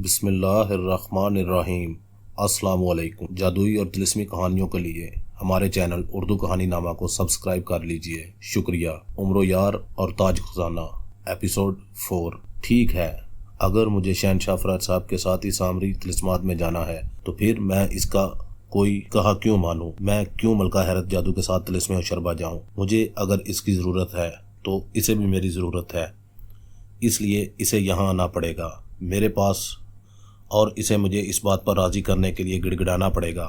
بسم اللہ الرحمن الرحیم۔ السلام علیکم۔ جادوئی اور طلسمی کہانیوں کے لیے ہمارے چینل اردو کہانی نامہ کو سبسکرائب کر لیجئے، شکریہ۔ عمر و یار اور تاج خزانہ، ایپیسوڈ 4۔ ٹھیک ہے، اگر مجھے شہنشاہ افراد صاحب کے ساتھ ہی سامری طلسمات میں جانا ہے تو پھر میں اس کا کوئی کہا کیوں مانوں؟ میں کیوں ملکہ حیرت جادو کے ساتھ طلسم و شربہ جاؤں؟ مجھے اگر اس کی ضرورت ہے تو اسے بھی میری ضرورت ہے، اس لیے اسے یہاں آنا پڑے گا میرے پاس، اور اسے مجھے اس بات پر راضی کرنے کے لیے گڑ گڑانا پڑے گا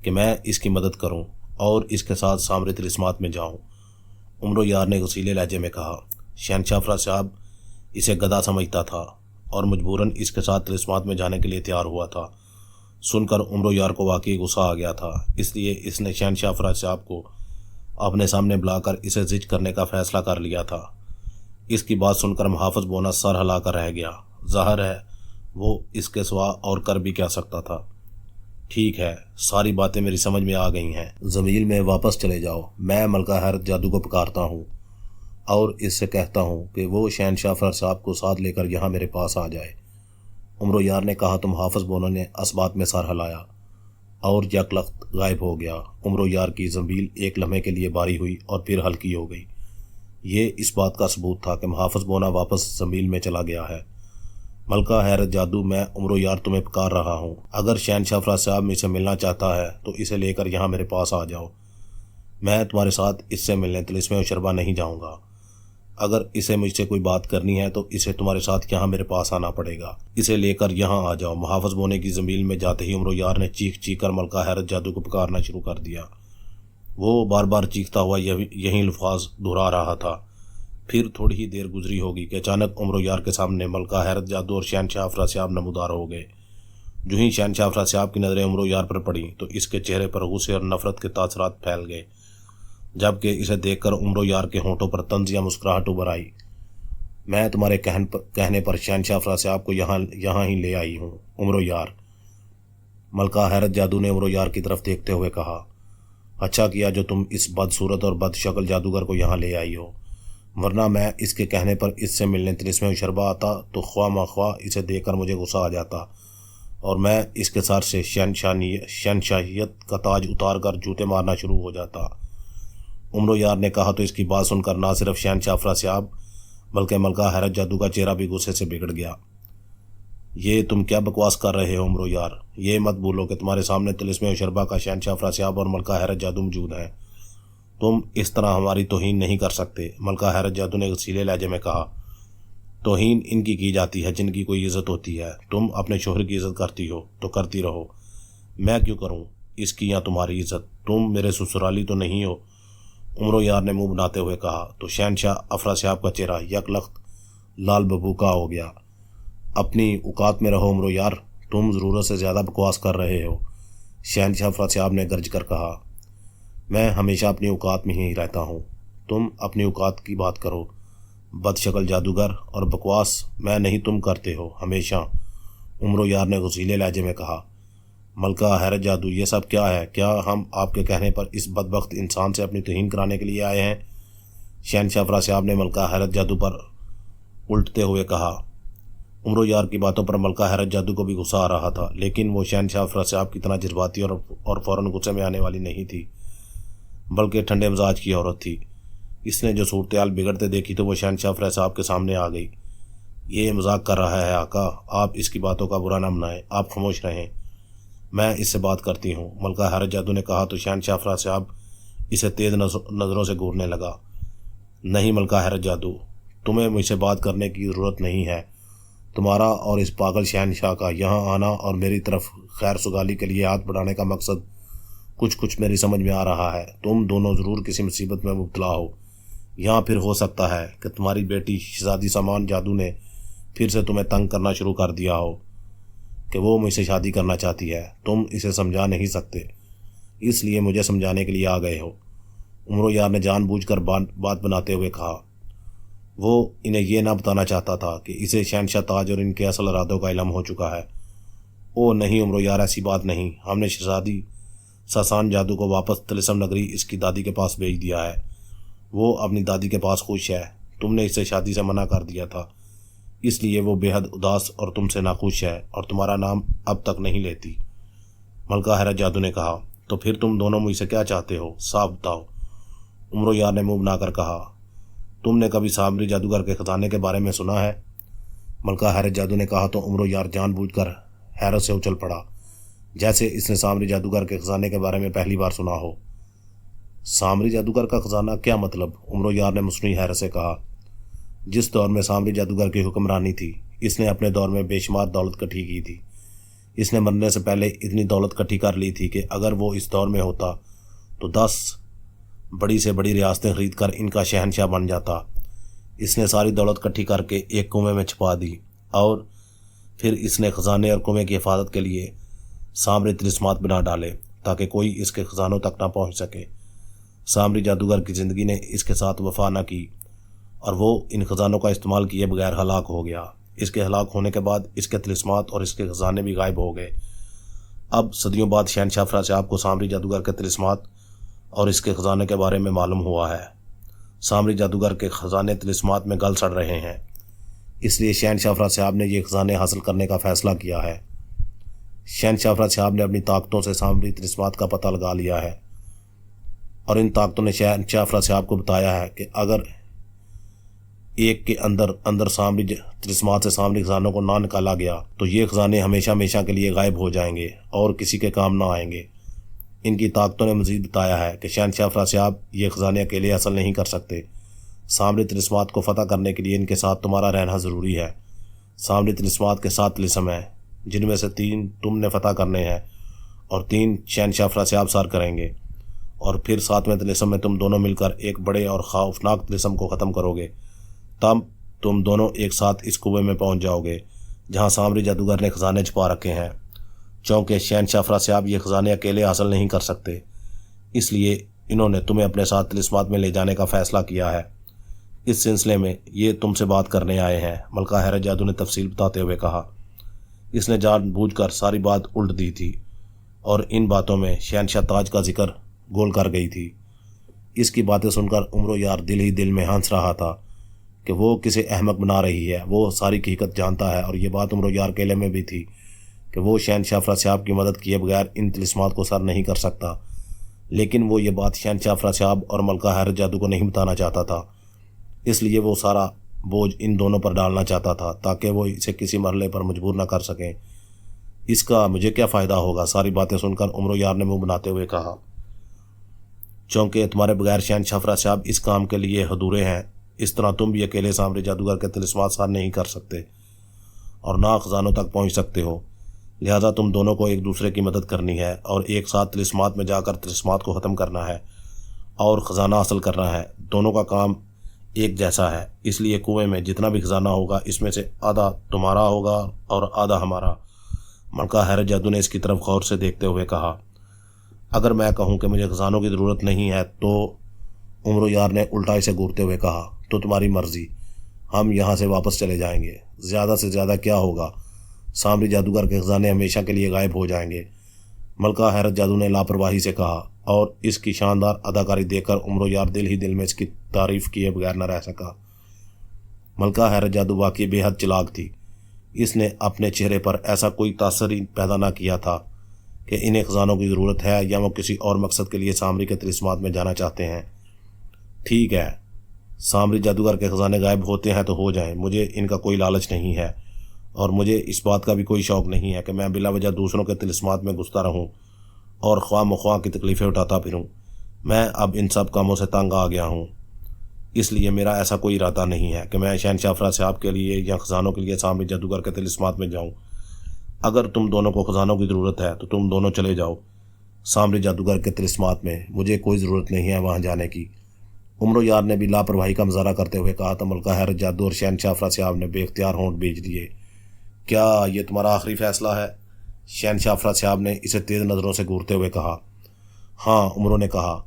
کہ میں اس کی مدد کروں اور اس کے ساتھ سامری طلسمات میں جاؤں۔ عمر و یار نے غصیلے لہجے میں کہا۔ شہنشاہ افراد صاحب اسے گدھا سمجھتا تھا اور مجبوراً اس کے ساتھ طلسمات میں جانے کے لیے تیار ہوا تھا۔ سن کر عمر و یار کو واقعی غصہ آ گیا تھا، اس لیے اس نے شہنشاہ افراد صاحب کو اپنے سامنے بلا کر اسے زج کرنے کا فیصلہ کر لیا تھا۔ اس کی بات سن کر محافظ بونا سر ہلا کر رہ گیا۔ ظاہر ہے وہ اس کے سوا اور کر بھی کیا سکتا تھا۔ ٹھیک ہے، ساری باتیں میری سمجھ میں آ گئی ہیں، زمین میں واپس چلے جاؤ۔ میں ملکہ حیرت جادو کو پکارتا ہوں اور اس سے کہتا ہوں کہ وہ شہنشاہ افراد صاحب کو ساتھ لے کر یہاں میرے پاس آ جائے۔ عمر و یار نے کہا تو محافظ بونا نے اس بات میں سر ہلایا اور یک لخت غائب ہو گیا۔ عمر و یار کی زنبیل ایک لمحے کے لیے باری ہوئی اور پھر ہلکی ہو گئی۔ یہ اس بات کا ثبوت تھا کہ محافظ بونا واپس زنبیل میں چلا گیا ہے۔ ملکہ حیرت جادو، میں عمر و یار تمہیں پکار رہا ہوں۔ اگر شہنشاہ افراد صاحب مجھ سے ملنا چاہتا ہے تو اسے لے کر یہاں میرے پاس آ جاؤ۔ میں تمہارے ساتھ اس سے ملنے طلسم و شربہ نہیں جاؤں گا۔ اگر اسے مجھ سے کوئی بات کرنی ہے تو اسے تمہارے ساتھ یہاں میرے پاس آنا پڑے گا۔ اسے لے کر یہاں آ جاؤ۔ محافظ بونے کی زنبیل میں جاتے ہی عمر و یار نے چیخ چیخ کر ملکہ حیرت جادو کو پکارنا شروع کر دیا۔ وہ بار بار چیختا ہوا یہی الفاظ دہرا رہا تھا۔ پھر تھوڑی ہی دیر گزری ہوگی کہ اچانک عمر و یار کے سامنے ملکہ حیرت جادو اور شہنشاہ افراد صاحب نمودار ہو گئے۔ جو ہی شہنشاہ افراد صاحب کی نظریں عمر و یار پر پڑیں تو اس کے چہرے پر غصے اور نفرت کے تاثرات پھیل گئے، جبکہ اسے دیکھ کر عمر و یار کے ہونٹوں پر طنز یا مسکراہٹ ابھر آئی۔ میں تمہارے کہنے پر شہنشاہ افراد صاحب کو یہاں ہی لے آئی ہوں عمر و یار، ملکہ حیرت جادو نے عمر و یار کی طرف دیکھتے ہوئے کہا۔ اچھا کیا جو تم اس بدصورت اور بد شکل جادوگر کو یہاں لے آئی ہو، ورنہ میں اس کے کہنے پر اس سے ملنے طلسم و شربہ آتا تو خواہ مخواہ اسے دیکھ کر مجھے غصہ آ جاتا اور میں اس کے سر سے شہنشاہیت کا تاج اتار کر جوتے مارنا شروع ہو جاتا۔ عمر و یار نے کہا تو اس کی بات سن کر نہ صرف شہنشاہ افراد صاحب بلکہ ملکہ حیرت جادو کا چہرہ بھی غصے سے بگڑ گیا۔ یہ تم کیا بکواس کر رہے ہو عمر و یار؟ یہ مت بھولو کہ تمہارے سامنے طلسم و شربہ کا شہنشاہ افراد صاحب اور ملکہ حیرت جادو موجود ہیں۔ تم اس طرح ہماری توہین نہیں کر سکتے، ملکہ حیرت جادو نے غصیلے لہجے میں کہا۔ توہین ان کی جاتی ہے جن کی کوئی عزت ہوتی ہے۔ تم اپنے شوہر کی عزت کرتی ہو تو کرتی رہو، میں کیوں کروں اس کی یا تمہاری عزت؟ تم میرے سسرالی تو نہیں ہو؟ عمر و یار نے منہ بناتے ہوئے کہا تو شہنشاہ افراد صاحب کا چہرہ یک لخت لال ببوکا ہو گیا۔ اپنی اوقات میں رہو عمر و یار، تم ضرورت سے زیادہ بکواس کر رہے ہو، شہنشاہ افراد صاحب نے گرج کر کہا۔ میں ہمیشہ اپنی اوقات میں ہی رہتا ہوں، تم اپنی اوقات کی بات کرو، بد شکل جادوگر، اور بکواس میں نہیں تم کرتے ہو ہمیشہ، عمر و یار نے غصیلے لہجے میں کہا۔ ملکہ حیرت جادو، یہ سب کیا ہے؟ کیا ہم آپ کے کہنے پر اس بدبخت انسان سے اپنی توہین کرانے کے لیے آئے ہیں؟ شہنشاہ افراد صاحب نے ملکہ حیرت جادو پر الٹتے ہوئے کہا۔ عمر و یار کی باتوں پر ملکہ حیرت جادو کو بھی غصہ آ رہا تھا، لیکن وہ شہنشاہ افراد صاحب کی طرح جذباتی اور فوراً غصے میں آنے والی نہیں تھی، بلکہ ٹھنڈے مزاج کی عورت تھی۔ اس نے جو صورتحال بگڑتے دیکھی تو وہ شہنشاہ افراد صاحب کے سامنے آ گئی۔ یہ مذاق کر رہا ہے آقا، آپ اس کی باتوں کا برا نہ منائیں، آپ خاموش رہیں، میں اس سے بات کرتی ہوں، ملکہ حیرت جادو نے کہا تو شہنشاہ افراد صاحب اسے تیز نظروں سے گھورنے لگا۔ نہیں ملکہ حیرت جادو، تمہیں مجھ سے بات کرنے کی ضرورت نہیں ہے۔ تمہارا اور اس پاگل شہنشاہ کا یہاں آنا اور میری طرف خیر سگالی کے لیے ہاتھ بڑھانے کا مقصد کچھ میری سمجھ میں آ رہا ہے۔ تم دونوں ضرور کسی مصیبت میں مبتلا ہو، یہاں پھر ہو سکتا ہے کہ تمہاری بیٹی شہزادی سامان جادو نے پھر سے تمہیں تنگ کرنا شروع کر دیا ہو کہ وہ مجھ سے شادی کرنا چاہتی ہے۔ تم اسے سمجھا نہیں سکتے، اس لیے مجھے سمجھانے کے لیے آ گئے ہو، عمر و یار نے جان بوجھ کر بات بناتے ہوئے کہا۔ وہ انہیں یہ نہ بتانا چاہتا تھا کہ اسے شہنشاہ تاج اور ان کے اصل ارادوں کا علم ہو چکا ہے۔ او نہیں عمر و یار، ایسی بات نہیں، ہم نے شہزادی ساسان جادو کو واپس طلسم نگری اس کی دادی کے پاس بھیج دیا ہے، وہ اپنی دادی کے پاس خوش ہے۔ تم نے اسے شادی سے منع کر دیا تھا، اس لیے وہ بے حد اداس اور تم سے ناخوش ہے اور تمہارا نام اب تک نہیں لیتی۔ ملکہ حیرت جادو نے کہا، تو پھر تم دونوں مجھ سے کیا چاہتے ہو؟ صاف بتاؤ۔ عمرو یار نے منہ بنا کر کہا، تم نے کبھی سامری جادوگر کے خزانے کے بارے میں سنا ہے؟ ملکہ حیرت جادو نے کہا تو عمرو یار جان بوجھ کر حیرت سے اچھل پڑا، جیسے اس نے سامری جادوگر کے خزانے کے بارے میں پہلی بار سنا ہو۔ سامری جادوگر کا خزانہ؟ کیا مطلب؟ عمرو یار نے مصنوعی حیرت سے کہا، جس دور میں سامری جادوگر کی حکمرانی تھی، اس نے اپنے دور میں بے شمار دولت کٹھی کی تھی۔ اس نے مرنے سے پہلے اتنی دولت کٹھی کر لی تھی کہ اگر وہ اس دور میں ہوتا تو 10 بڑی سے بڑی ریاستیں خرید کر ان کا شہنشاہ بن جاتا۔ اس نے ساری دولت کٹھی کر کے ایک کنویں میں چھپا دی اور پھر اس نے خزانے اور کنویں کی حفاظت کے لیے سامری طلسمات بنا ڈالے تاکہ کوئی اس کے خزانوں تک نہ پہنچ سکے۔ سامری جادوگر کی زندگی نے اس کے ساتھ وفا نہ کی اور وہ ان خزانوں کا استعمال کیے بغیر ہلاک ہو گیا۔ اس کے ہلاک ہونے کے بعد اس کے طلسمات اور اس کے خزانے بھی غائب ہو گئے۔ اب صدیوں بعد شہنشاہ افراسیاب کو سامری جادوگر کے طلسمات اور اس کے خزانے کے بارے میں معلوم ہوا ہے۔ سامری جادوگر کے خزانے طلسمات میں گل سڑ رہے ہیں، اس لیے شہنشاہ افراسیاب نے یہ خزانے حاصل کرنے کا فیصلہ کیا ہے۔ شہنشاہ افراسیاب نے اپنی طاقتوں سے سامری طلسمات کا پتہ لگا لیا ہے اور ان طاقتوں نے شہنشاہ افراسیاب کو بتایا ہے کہ اگر ایک کے اندر سامری طلسمات سے سامری خزانوں کو نہ نکالا گیا تو یہ خزانے ہمیشہ ہمیشہ کے لیے غائب ہو جائیں گے اور کسی کے کام نہ آئیں گے۔ ان کی طاقتوں نے مزید بتایا ہے کہ شہنشاہ افراسیاب یہ خزانے اکیلے حاصل نہیں کر سکتے۔ سامری طلسمات کو فتح کرنے کے لیے ان کے ساتھ تمہارا رہنا ضروری ہے۔ سامری طلسمات کے 7 طلسم ہیں، جن میں سے 3 تم نے فتح کرنے ہیں اور 3 شہنشاہ افراسیاب سار کریں گے، اور پھر 7ویں طلسم میں تم دونوں مل کر ایک بڑے اور خوفناک طلسم کو ختم کرو گے۔ تب تم دونوں ایک ساتھ اس کنویں میں پہنچ جاؤ گے جہاں سامری جادوگر نے خزانے چھپا رکھے ہیں۔ چونکہ شہنشاہ افراسیاب یہ خزانے اکیلے حاصل نہیں کر سکتے، اس لیے انہوں نے تمہیں اپنے ساتھ طلسمات میں لے جانے کا فیصلہ کیا ہے۔ اس سلسلے میں یہ تم سے بات کرنے آئے ہیں، ملکہ حیرت جادو نے تفصیل بتاتے ہوئے کہا۔ اس نے جان بوجھ کر ساری بات الٹ دی تھی اور ان باتوں میں شہنشاہ تاج کا ذکر گول کر گئی تھی۔ اس کی باتیں سن کر عمرو یار دل ہی دل میں ہنس رہا تھا کہ وہ کسے احمق بنا رہی ہے۔ وہ ساری حقیقت جانتا ہے اور یہ بات عمرو یار کے علم میں بھی تھی کہ وہ شہنشاہ افراسیاب کی مدد کیے بغیر ان طلسمات کو سر نہیں کر سکتا، لیکن وہ یہ بات شہنشاہ افراسیاب اور ملکہ حیرت جادو کو نہیں بتانا چاہتا تھا۔ اس لیے وہ سارا بوجھ ان دونوں پر ڈالنا چاہتا تھا تاکہ وہ اسے کسی مرحلے پر مجبور نہ کر سکیں۔ اس کا مجھے کیا فائدہ ہوگا؟ ساری باتیں سن کر عمرو یار نے منہ بناتے ہوئے کہا، چونکہ تمہارے بغیر شہنشاہ افراسیاب اس کام کے لیے ادھورے ہیں، اس طرح تم بھی اکیلے سامری جادوگر کے طلسمات سار نہیں کر سکتے اور نہ خزانوں تک پہنچ سکتے ہو۔ لہذا تم دونوں کو ایک دوسرے کی مدد کرنی ہے اور ایک ساتھ طلسمات میں جا کر طلسمات کو ختم کرنا ہے اور خزانہ حاصل کرنا ہے۔ دونوں کا کام ایک جیسا ہے، اس لیے کنویں میں جتنا بھی خزانہ ہوگا اس میں سے آدھا تمہارا ہوگا اور آدھا ہمارا۔ ملکہ حیرت جادو نے اس کی طرف غور سے دیکھتے ہوئے کہا، اگر میں کہوں کہ مجھے خزانوں کی ضرورت نہیں ہے تو؟ عمرو یار نے الٹا اسے گورتے ہوئے کہا، تو تمہاری مرضی، ہم یہاں سے واپس چلے جائیں گے۔ زیادہ سے زیادہ کیا ہوگا، سامری جادوگر کے خزانے ہمیشہ کے لیے غائب ہو جائیں گے۔ ملکہ حیرت جادو نے لاپرواہی سے کہا، اور اس کی شاندار اداکاری دیکھ کر عمرو یار دل ہی دل میں اس کی تعریف کیے بغیر نہ رہ سکا۔ ملکہ حیرت جادو واقعی بے حد چلاک تھی۔ اس نے اپنے چہرے پر ایسا کوئی تاثر پیدا نہ کیا تھا کہ انہیں خزانوں کی ضرورت ہے یا وہ کسی اور مقصد کے لیے سامری کے طلسمات میں جانا چاہتے ہیں۔ ٹھیک ہے، سامری جادوگر کے خزانے غائب ہوتے ہیں تو ہو جائیں، مجھے ان کا کوئی لالچ نہیں ہے اور مجھے اس بات کا بھی کوئی شوق نہیں ہے کہ میں بلا وجہ دوسروں کے طلسمات میں گھستا رہوں اور خواہ مخواہ کی تکلیفیں اٹھاتا پھروں۔ میں اب ان سب کاموں سے تنگ آ گیا ہوں، اس لیے میرا ایسا کوئی ارادہ نہیں ہے کہ میں شہنشاہ افراسیاب کے لیے یا خزانوں کے لیے سامری جادوگر کے طلسمات میں جاؤں۔ اگر تم دونوں کو خزانوں کی ضرورت ہے تو تم دونوں چلے جاؤ سامری جادوگر کے طلسمات میں، مجھے کوئی ضرورت نہیں ہے وہاں جانے کی۔ عمرو یار نے بھی لاپرواہی کا مظاہرہ کرتے ہوئے کہا تو ملکہ حیرت جادو اور شہنشاہ افراسیاب نے بے اختیار ہونٹ بھیج دیے۔ کیا یہ تمہارا آخری فیصلہ ہے؟ شہنشاہ افراسیاب نے اسے تیز نظروں سے گھورتے ہوئے کہا۔ ہاں، عمرو نے کہا۔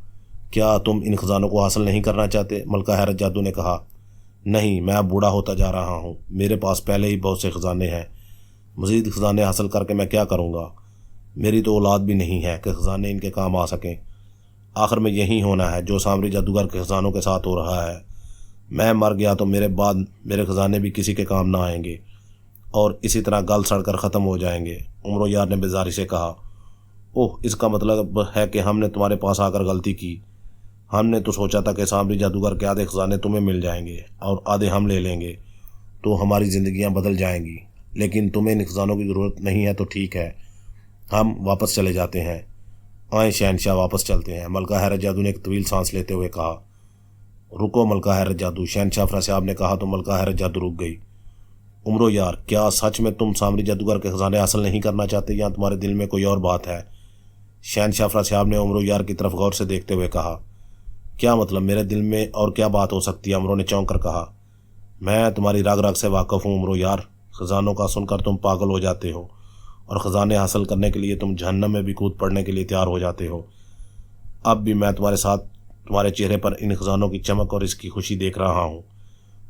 کیا تم ان خزانوں کو حاصل نہیں کرنا چاہتے؟ ملکہ حیرت جادو نے کہا، نہیں، میں اب بوڑھا ہوتا جا رہا ہوں، میرے پاس پہلے ہی بہت سے خزانے ہیں، مزید خزانے حاصل کر کے میں کیا کروں گا؟ میری تو اولاد بھی نہیں ہے کہ خزانے ان کے کام آ سکیں۔ آخر میں یہی ہونا ہے جو سامری جادوگر کے خزانوں کے ساتھ ہو رہا ہے۔ میں مر گیا تو میرے بعد میرے خزانے بھی کسی کے کام نہ آئیں گے اور اسی طرح گل سڑ کر ختم ہو جائیں گے۔ عمر یار نے بیزاری سے کہا، اوہ، اس کا مطلب ہے کہ ہم نے تمہارے پاس آ کر غلطی کی۔ ہم نے تو سوچا تھا کہ سامری جادوگر کے آدھے خزانے تمہیں مل جائیں گے اور آدھے ہم لے لیں گے تو ہماری زندگیاں بدل جائیں گی، لیکن تمہیں ان خزانوں کی ضرورت نہیں ہے تو ٹھیک ہے، ہم واپس چلے جاتے ہیں۔ آئیں شہنشاہ، واپس چلتے ہیں۔ ملکہ حیرت جادو نے ایک طویل سانس لیتے ہوئے کہا۔ رکو ملکہ حیرت جادو، شہنشاہ افراسیاب نے کہا تو ملکہ حیرت جادو رک گئی۔ عمرو یار، کیا سچ میں تم سامری جادوگر کے خزانے حاصل نہیں کرنا چاہتے یا تمہارے دل میں کوئی اور بات ہے؟ شہنشاہ افراسیاب نے عمرو یار کی طرف غور سے دیکھتے ہوئے کہا۔ کیا مطلب، میرے دل میں اور کیا بات ہو سکتی ہے؟ عمرو نے چونک کر کہا۔ میں تمہاری رگ رگ سے واقف ہوں عمرو یار، خزانوں کا سن کر تم پاگل ہو جاتے ہو اور خزانے حاصل کرنے کے لیے تم جہنم میں بھی کود پڑنے کے لیے تیار ہو جاتے ہو۔ اب بھی میں تمہارے ساتھ تمہارے چہرے پر ان خزانوں کی چمک اور اس کی خوشی دیکھ رہا ہوں۔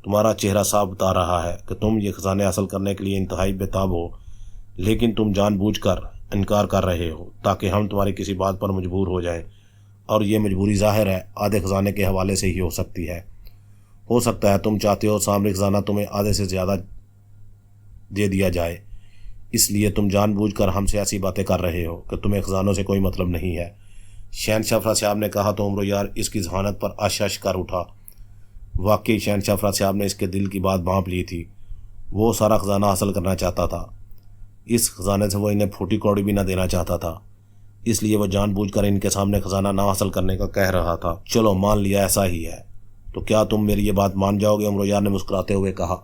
تمہارا چہرہ صاف بتا رہا ہے کہ تم یہ خزانے حاصل کرنے کے لیے انتہائی بےتاب ہو، لیکن تم جان بوجھ کر انکار کر رہے ہو تاکہ ہم تمہاری کسی بات پر مجبور ہو جائیں، اور یہ مجبوری ظاہر ہے آدھے خزانے کے حوالے سے ہی ہو سکتی ہے۔ ہو سکتا ہے تم چاہتے ہو سامری خزانہ تمہیں آدھے سے زیادہ دے دیا جائے، اس لیے تم جان بوجھ کر ہم سے ایسی باتیں کر رہے ہو کہ تمہیں خزانوں سے کوئی مطلب نہیں ہے۔ شہنشاہ افراسیاب نے کہا تو عمرو یار اس کی ذہانت پر اشش کر اٹھا۔ واقعی شہنشاہ افراسیاب نے اس کے دل کی بات بھانپ لی تھی۔ وہ سارا خزانہ حاصل کرنا چاہتا تھا، اس خزانے سے وہ انہیں پھوٹی کوڑی بھی نہ دینا چاہتا تھا، اس لیے وہ جان بوجھ کر ان کے سامنے خزانہ نہ حاصل کرنے کا کہہ رہا تھا۔ چلو مان لیا ایسا ہی ہے، تو کیا تم میری یہ بات مان جاؤ گے؟ عمرو یار نے مسکراتے ہوئے کہا۔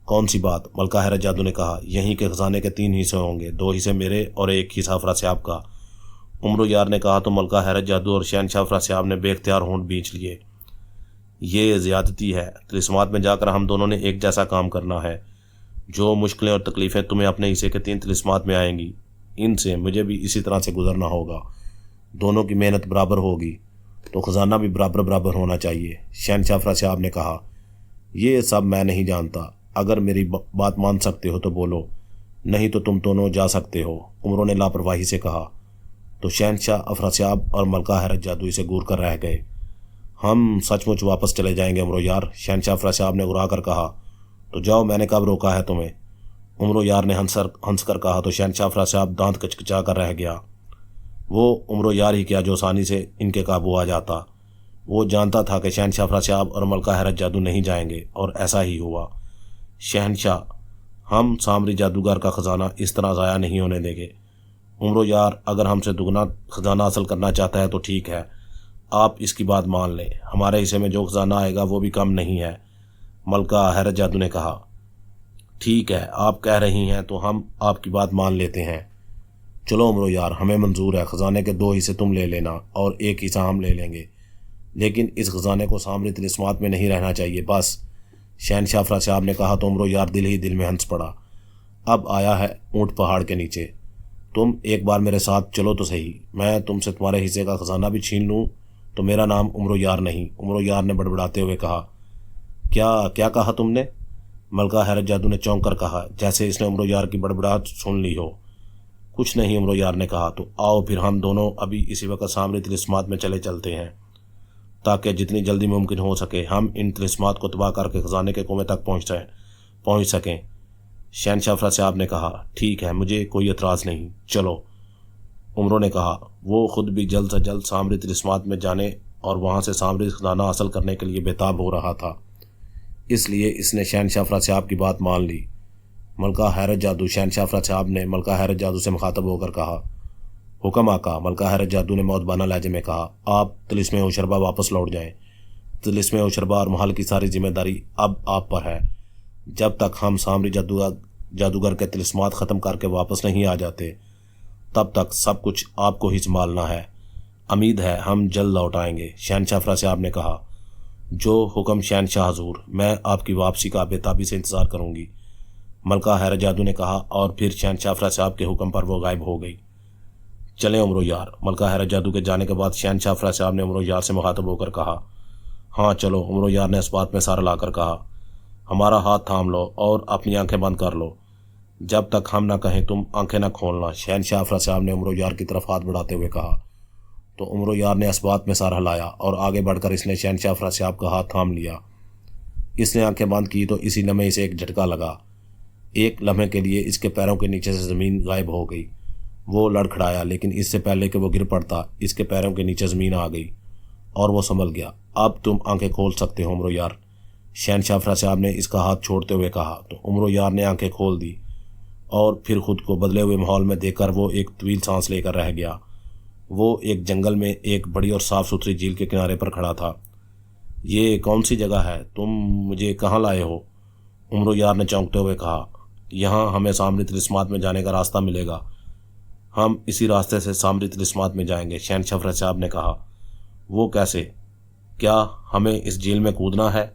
کون سی بات؟ ملکہ حیرت جادو نے کہا۔ یہیں کے خزانے کے 3 حصے ہوں گے، 2 حصے میرے اور 1 حصہ افراسیاب کا۔ عمرو یار نے کہا تو ملکہ حیرت جادو اور شہنشاہ افراسیاب نے بے اختیار ہونٹ بھینچ لیے۔ یہ زیادتی ہے، طلسمات میں جا کر ہم دونوں نے ایک جیسا کام کرنا ہے۔ جو مشکلیں اور تکلیفیں تمہیں اپنے حصے کے 3 طلسمات میں آئیں گی، ان سے مجھے بھی اسی طرح سے گزرنا ہوگا۔ دونوں کی محنت برابر ہوگی تو خزانہ بھی برابر برابر ہونا چاہیے۔ شہنشاہ افراسیاب نے کہا، یہ سب میں نہیں جانتا، اگر میری بات مان سکتے ہو تو بولو، نہیں تو تم دونوں جا سکتے ہو، عمرو نے لاپرواہی سے کہا۔ تو شہنشاہ افراسیاب اور ملکہ حیرت جادو اسے گور کر رہ گئے۔ ہم سچ مچ واپس چلے جائیں گے عمرو یار، شہنشاہ افراسیاب نے گرا کر کہا۔ تو جاؤ، میں نے کب روکا ہے تمہیں؟ عمرو یار نے ہنس کر کہا تو شہنشاہ افراسیاب دانت کچکچا کر رہ گیا۔ وہ عمرو یار ہی کیا جو آسانی سے ان کے قابو آ جاتا۔ وہ جانتا تھا کہ شہنشاہ افراسیاب اور ملکہ حیرت جادو نہیں جائیں گے، اور ایسا ہی ہوا۔ شہنشاہ، ہم سامری جادوگر کا خزانہ اس طرح ضائع نہیں ہونے دیں گے۔ عمرو یار اگر ہم سے دگنا خزانہ حاصل کرنا چاہتا ہے تو ٹھیک ہے، آپ اس کی بات مان لیں، ہمارے حصے میں جو خزانہ آئے گا وہ بھی کم نہیں ہے، ملکہ حیرت جادو نے کہا۔ ٹھیک ہے، آپ کہہ رہی ہیں تو ہم آپ کی بات مان لیتے ہیں۔ چلو عمرو یار، ہمیں منظور ہے، خزانے کے 2 حصے تم لے لینا اور 1 حصہ ہم لے لیں گے، لیکن اس خزانے کو سامری طلسمات میں نہیں رہنا چاہیے، بس۔ شہنشاہ افراسیاب نے کہا تو عمرو یار دل ہی دل میں ہنس پڑا۔ اب آیا ہے اونٹ پہاڑ کے نیچے، تم ایک بار میرے ساتھ چلو تو صحیح، میں تم سے تمہارے حصے کا خزانہ بھی چھین لوں تو میرا نام عمرو یار نہیں، عمرو یار نے بڑبڑاتے ہوئے کہا۔ کیا کہا تم نے؟ ملکہ حیرت جادو نے چونک کر کہا، جیسے اس نے عمرو یار کی بڑبڑاہٹ سن لی ہو۔ کچھ نہیں، عمرو یار نے کہا، تو آؤ پھر ہم دونوں ابھی اسی وقت سامری طلسمات میں چلتے ہیں، تاکہ جتنی جلدی ممکن ہو سکے ہم ان طلسمات کو تباہ کر کے خزانے کے کنویں تک پہنچ سکیں۔ شہنشاہ افراسیاب نے کہا، ٹھیک ہے، مجھے کوئی اعتراض نہیں، چلو۔ عمرو نے کہا۔ وہ خود بھی جلد سے جلد سامری طلسمات میں جانے اور وہاں سے سامری خزانہ حاصل کرنے کے لیے بےتاب ہو رہا تھا، اس لیے اس نے شہنشاہ افراسیاب کی بات مان لی۔ ملکہ حیرت جادو، شہنشاہ افراسیاب نے ملکہ حیرت جادو سے مخاطب ہو کر کہا۔ حکم آقا، ملکہ حیرت جادو نے مؤدبانہ لہجے میں کہا، آپ طلسم اوشربا واپس لوٹ جائیں۔ طلسم اوشربا اور محل کی ساری ذمہ داری اب آپ پر ہے۔ جب تک ہم سامری جادوگر کے طلسمات ختم کر کے واپس نہیں آ جاتے، تب تک سب کچھ آپ کو ہی سنبھالنا ہے۔ امید ہے ہم جلد لوٹ آئیں گے، شہنشاہ افراسیاب نے کہا۔ جو حکم شہنشاہ حضور، میں آپ کی واپسی کا بےتابی سے انتظار کروں گی، ملکہ حیرت جادو نے کہا، اور پھر شہنشاہ افراسیاب کے حکم پر وہ غائب ہو گئی۔ چلیں عمرو یار، ملکہ حیرت جادو کے جانے کے بعد شہنشاہ افراسیاب نے عمرو یار سے مخاطب ہو کر کہا۔ ہاں چلو، عمرو یار نے اس بات میں سر ہلا کر کہا۔ ہمارا ہاتھ تھام لو اور اپنی آنکھیں بند کر لو، جب تک ہم نہ کہیں تم آنکھیں نہ کھولنا، شہنشاہ افراسیاب نے عمرو یار کی طرف ہاتھ بڑھاتے ہوئے کہا۔ تو عمرو یار نے اس بات میں سر ہلایا اور آگے بڑھ کر اس نے شہنشاہ افراسیاب کا ہاتھ تھام لیا۔ اس نے آنکھیں بند کی تو اسی لمحے اسے ایک جھٹکا لگا۔ ایک لمحے کے لیے اس کے پیروں کے نیچے سے زمین غائب ہو گئی۔ وہ لڑکھڑایا، لیکن اس سے پہلے کہ وہ گر پڑتا اس کے پیروں کے نیچے زمین آ گئی اور وہ سنبھل گیا۔ اب تم آنکھیں کھول سکتے ہو عمرو یار، شہنشاہ افرا صاحب نے اس کا ہاتھ چھوڑتے ہوئے کہا۔ تو عمرو یار نے آنکھیں کھول دی اور پھر خود کو بدلے ہوئے ماحول میں دیکھ کر وہ ایک طویل سانس لے کر رہ گیا۔ وہ ایک جنگل میں ایک بڑی اور صاف ستھری جھیل کے کنارے پر کھڑا تھا۔ یہ کون سی جگہ ہے؟ تم مجھے کہاں لائے ہو؟ عمرو یار نے چونکتے ہوئے کہا۔ یہاں ہمیں سامری طلسمات میں جانے کا راستہ ملے گا، ہم اسی راستے سے سامری طلسمات میں جائیں گے، شہنشاہ افرا صاحب نے کہا۔ وہ کیسے؟ کیا ہمیں اس جھیل میں کودنا ہے؟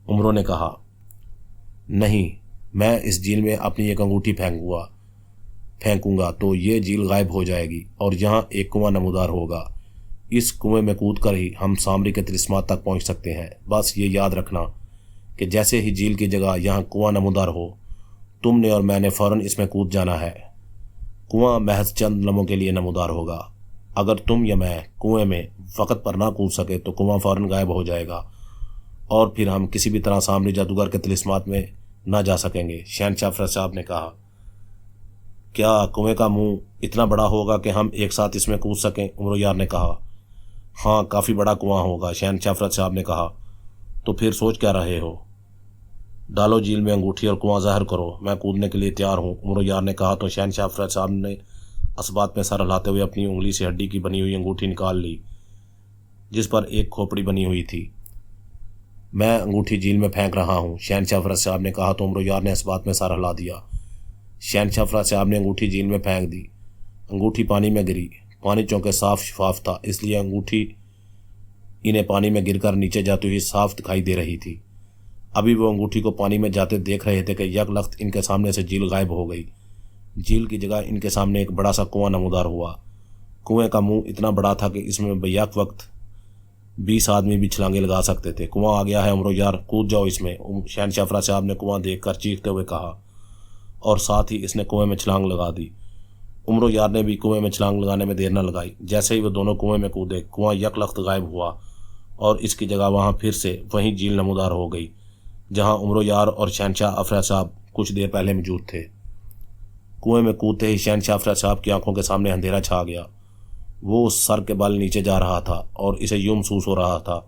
عمرو نے کہا۔ نہیں، میں اس جھیل میں اپنی ایک انگوٹھی پھینکوں گا تو یہ جھیل غائب ہو جائے گی اور یہاں ایک کنواں نمودار ہوگا۔ اس کنویں میں کود کر ہی ہم سامری کے طلسمات تک پہنچ سکتے ہیں۔ بس یہ یاد رکھنا کہ جیسے ہی جھیل کی جگہ یہاں کنواں نمودار ہو، تم نے اور میں نے فوراً اس میں کود جانا ہے۔ کنواں محض چند لمحوں کے لیے نمودار ہوگا۔ اگر تم یا میں کنویں میں وقت پر نہ کود سکے تو کنواں فوراً غائب ہو جائے گا اور پھر ہم کسی بھی طرح سامری جادوگر کے طلسمات میں نہ جا سکیں گے، شہنشاہ افرا صاحب نے کہا۔ کیا کنویں کا منہ اتنا بڑا ہوگا کہ ہم ایک ساتھ اس میں کود سکیں؟ عمرو یار نے کہا۔ ہاں، کافی بڑا کنواں ہوگا، شہنشاہ افرا صاحب نے کہا۔ تو پھر سوچ کیا رہے ہو؟ ڈالو جھیل میں انگوٹھی اور کنواں ظاہر کرو، میں کودنے کے لیے تیار ہوں، عمرو یار نے کہا۔ تو شہنشاہ افرا صاحب نے اس بات میں سر ہلاتے ہوئے اپنی انگلی سے ہڈی کی بنی ہوئی انگوٹھی نکال لی جس پر ایک کھوپڑی بنی ہوئی تھی۔ میں انگوٹھی جھیل میں پھینک رہا ہوں، شہنشاہ افرا صاحب نے کہا۔ تو عمرو یار نے اس بات میں سر ہلا دیا۔ شہنشاہ افرا صاحب نے انگوٹھی جھیل میں پھینک دی۔ انگوٹھی پانی میں گری۔ پانی چونکہ صاف شفاف تھا اس لیے انگوٹھی انہیں پانی میں گر کر نیچے جاتی ہوئی صاف دکھائی دے رہی تھی۔ ابھی وہ انگوٹھی کو پانی میں جاتے دیکھ رہے تھے کہ یک لخت ان کے سامنے سے جھیل غائب ہو گئی۔ جھیل کی جگہ ان کے سامنے ایک بڑا سا کنواں نمودار ہوا۔ کنویں کا منہ اتنا بڑا تھا کہ اس میں بیک وقت 20 آدمی بھی چھلانگیں لگا سکتے تھے۔ کنواں آ گیا ہے عمرو یار، کود جاؤ اس میں، شہنشاہ افرا صاحب نے کنواں دیکھ کر چیختے ہوئے کہا اور ساتھ ہی اس نے کنویں میں چھلانگ لگا دی۔ عمرو یار نے بھی کنویں میں چھلانگ لگانے میں دیر نہ لگائی۔ جیسے ہی وہ دونوں کنویں میں کودے، کنواں یک لخت غائب ہوا اور اس کی جگہ وہاں پھر سے وہیں جھیل نمودار ہو گئی جہاں عمرو یار اور شہنشاہ افرا صاحب کچھ دیر پہلے موجود تھے۔ کنویں میں کودتے ہی شہنشاہ افرا صاحب کی آنکھوں کے سامنے اندھیرا چھا گیا۔ وہ سر کے بل نیچے جا رہا تھا اور اسے یوں محسوس ہو رہا تھا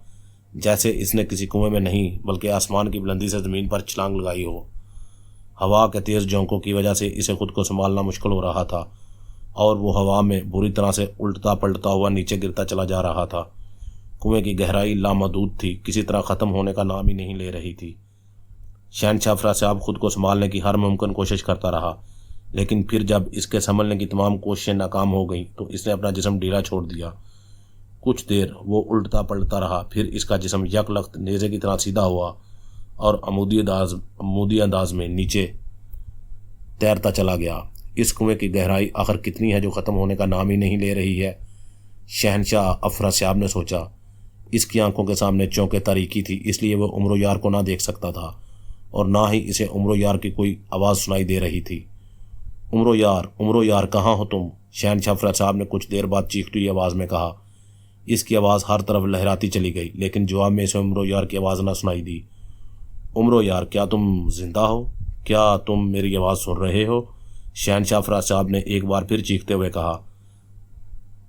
جیسے اس نے کسی کنویں میں نہیں بلکہ آسمان کی بلندی سے زمین پر چھلانگ لگائی ہو۔ ہوا کے تیز جھونکوں کی وجہ سے اسے خود کو سنبھالنا مشکل ہو رہا تھا اور وہ ہوا میں بری طرح سے الٹتا پلٹتا ہوا نیچے گرتا چلا جا رہا تھا۔ کنویں کی گہرائی لامحدود تھی، کسی طرح ختم ہونے کا نام ہی نہیں لے رہی تھی۔ شہنشاہ افرا صاحب خود کو سنبھالنے کی ہر ممکن کوشش کرتا رہا، لیکن پھر جب اس کے سنبھلنے کی تمام کوششیں ناکام ہو گئیں تو اس نے اپنا جسم ڈھیلا چھوڑ دیا۔ کچھ دیر وہ الٹتا پلٹتا رہا، پھر اس کا جسم یک لخت نیزے کی طرح سیدھا ہوا اور عمودی انداز میں نیچے تیرتا چلا گیا۔ اس کنویں کی گہرائی آخر کتنی ہے جو ختم ہونے کا نام ہی نہیں لے رہی ہے، شہنشاہ افرا صاحب نے سوچا۔ اس کی آنکھوں کے سامنے چونکہ تاریکی تھی اس لیے وہ عمرو یار کو نہ دیکھ سکتا تھا اور نہ ہی اسے عمرو یار کی کوئی آواز سنائی دے رہی تھی۔ عمرو یار کہاں ہو تم؟ شہنشاہ افرا صاحب نے کچھ دیر بعد چیختی ہوئی آواز میں کہا۔ اس کی آواز ہر طرف لہراتی چلی گئی لیکن جواب میں اسے عمرو یار کی آواز نہ سنائی دی۔ عمرو یار، کیا تم زندہ ہو؟ کیا تم میری آواز سن رہے ہو؟ شہنشاہ افرا صاحب نے ایک بار پھر چیختے ہوئے کہا،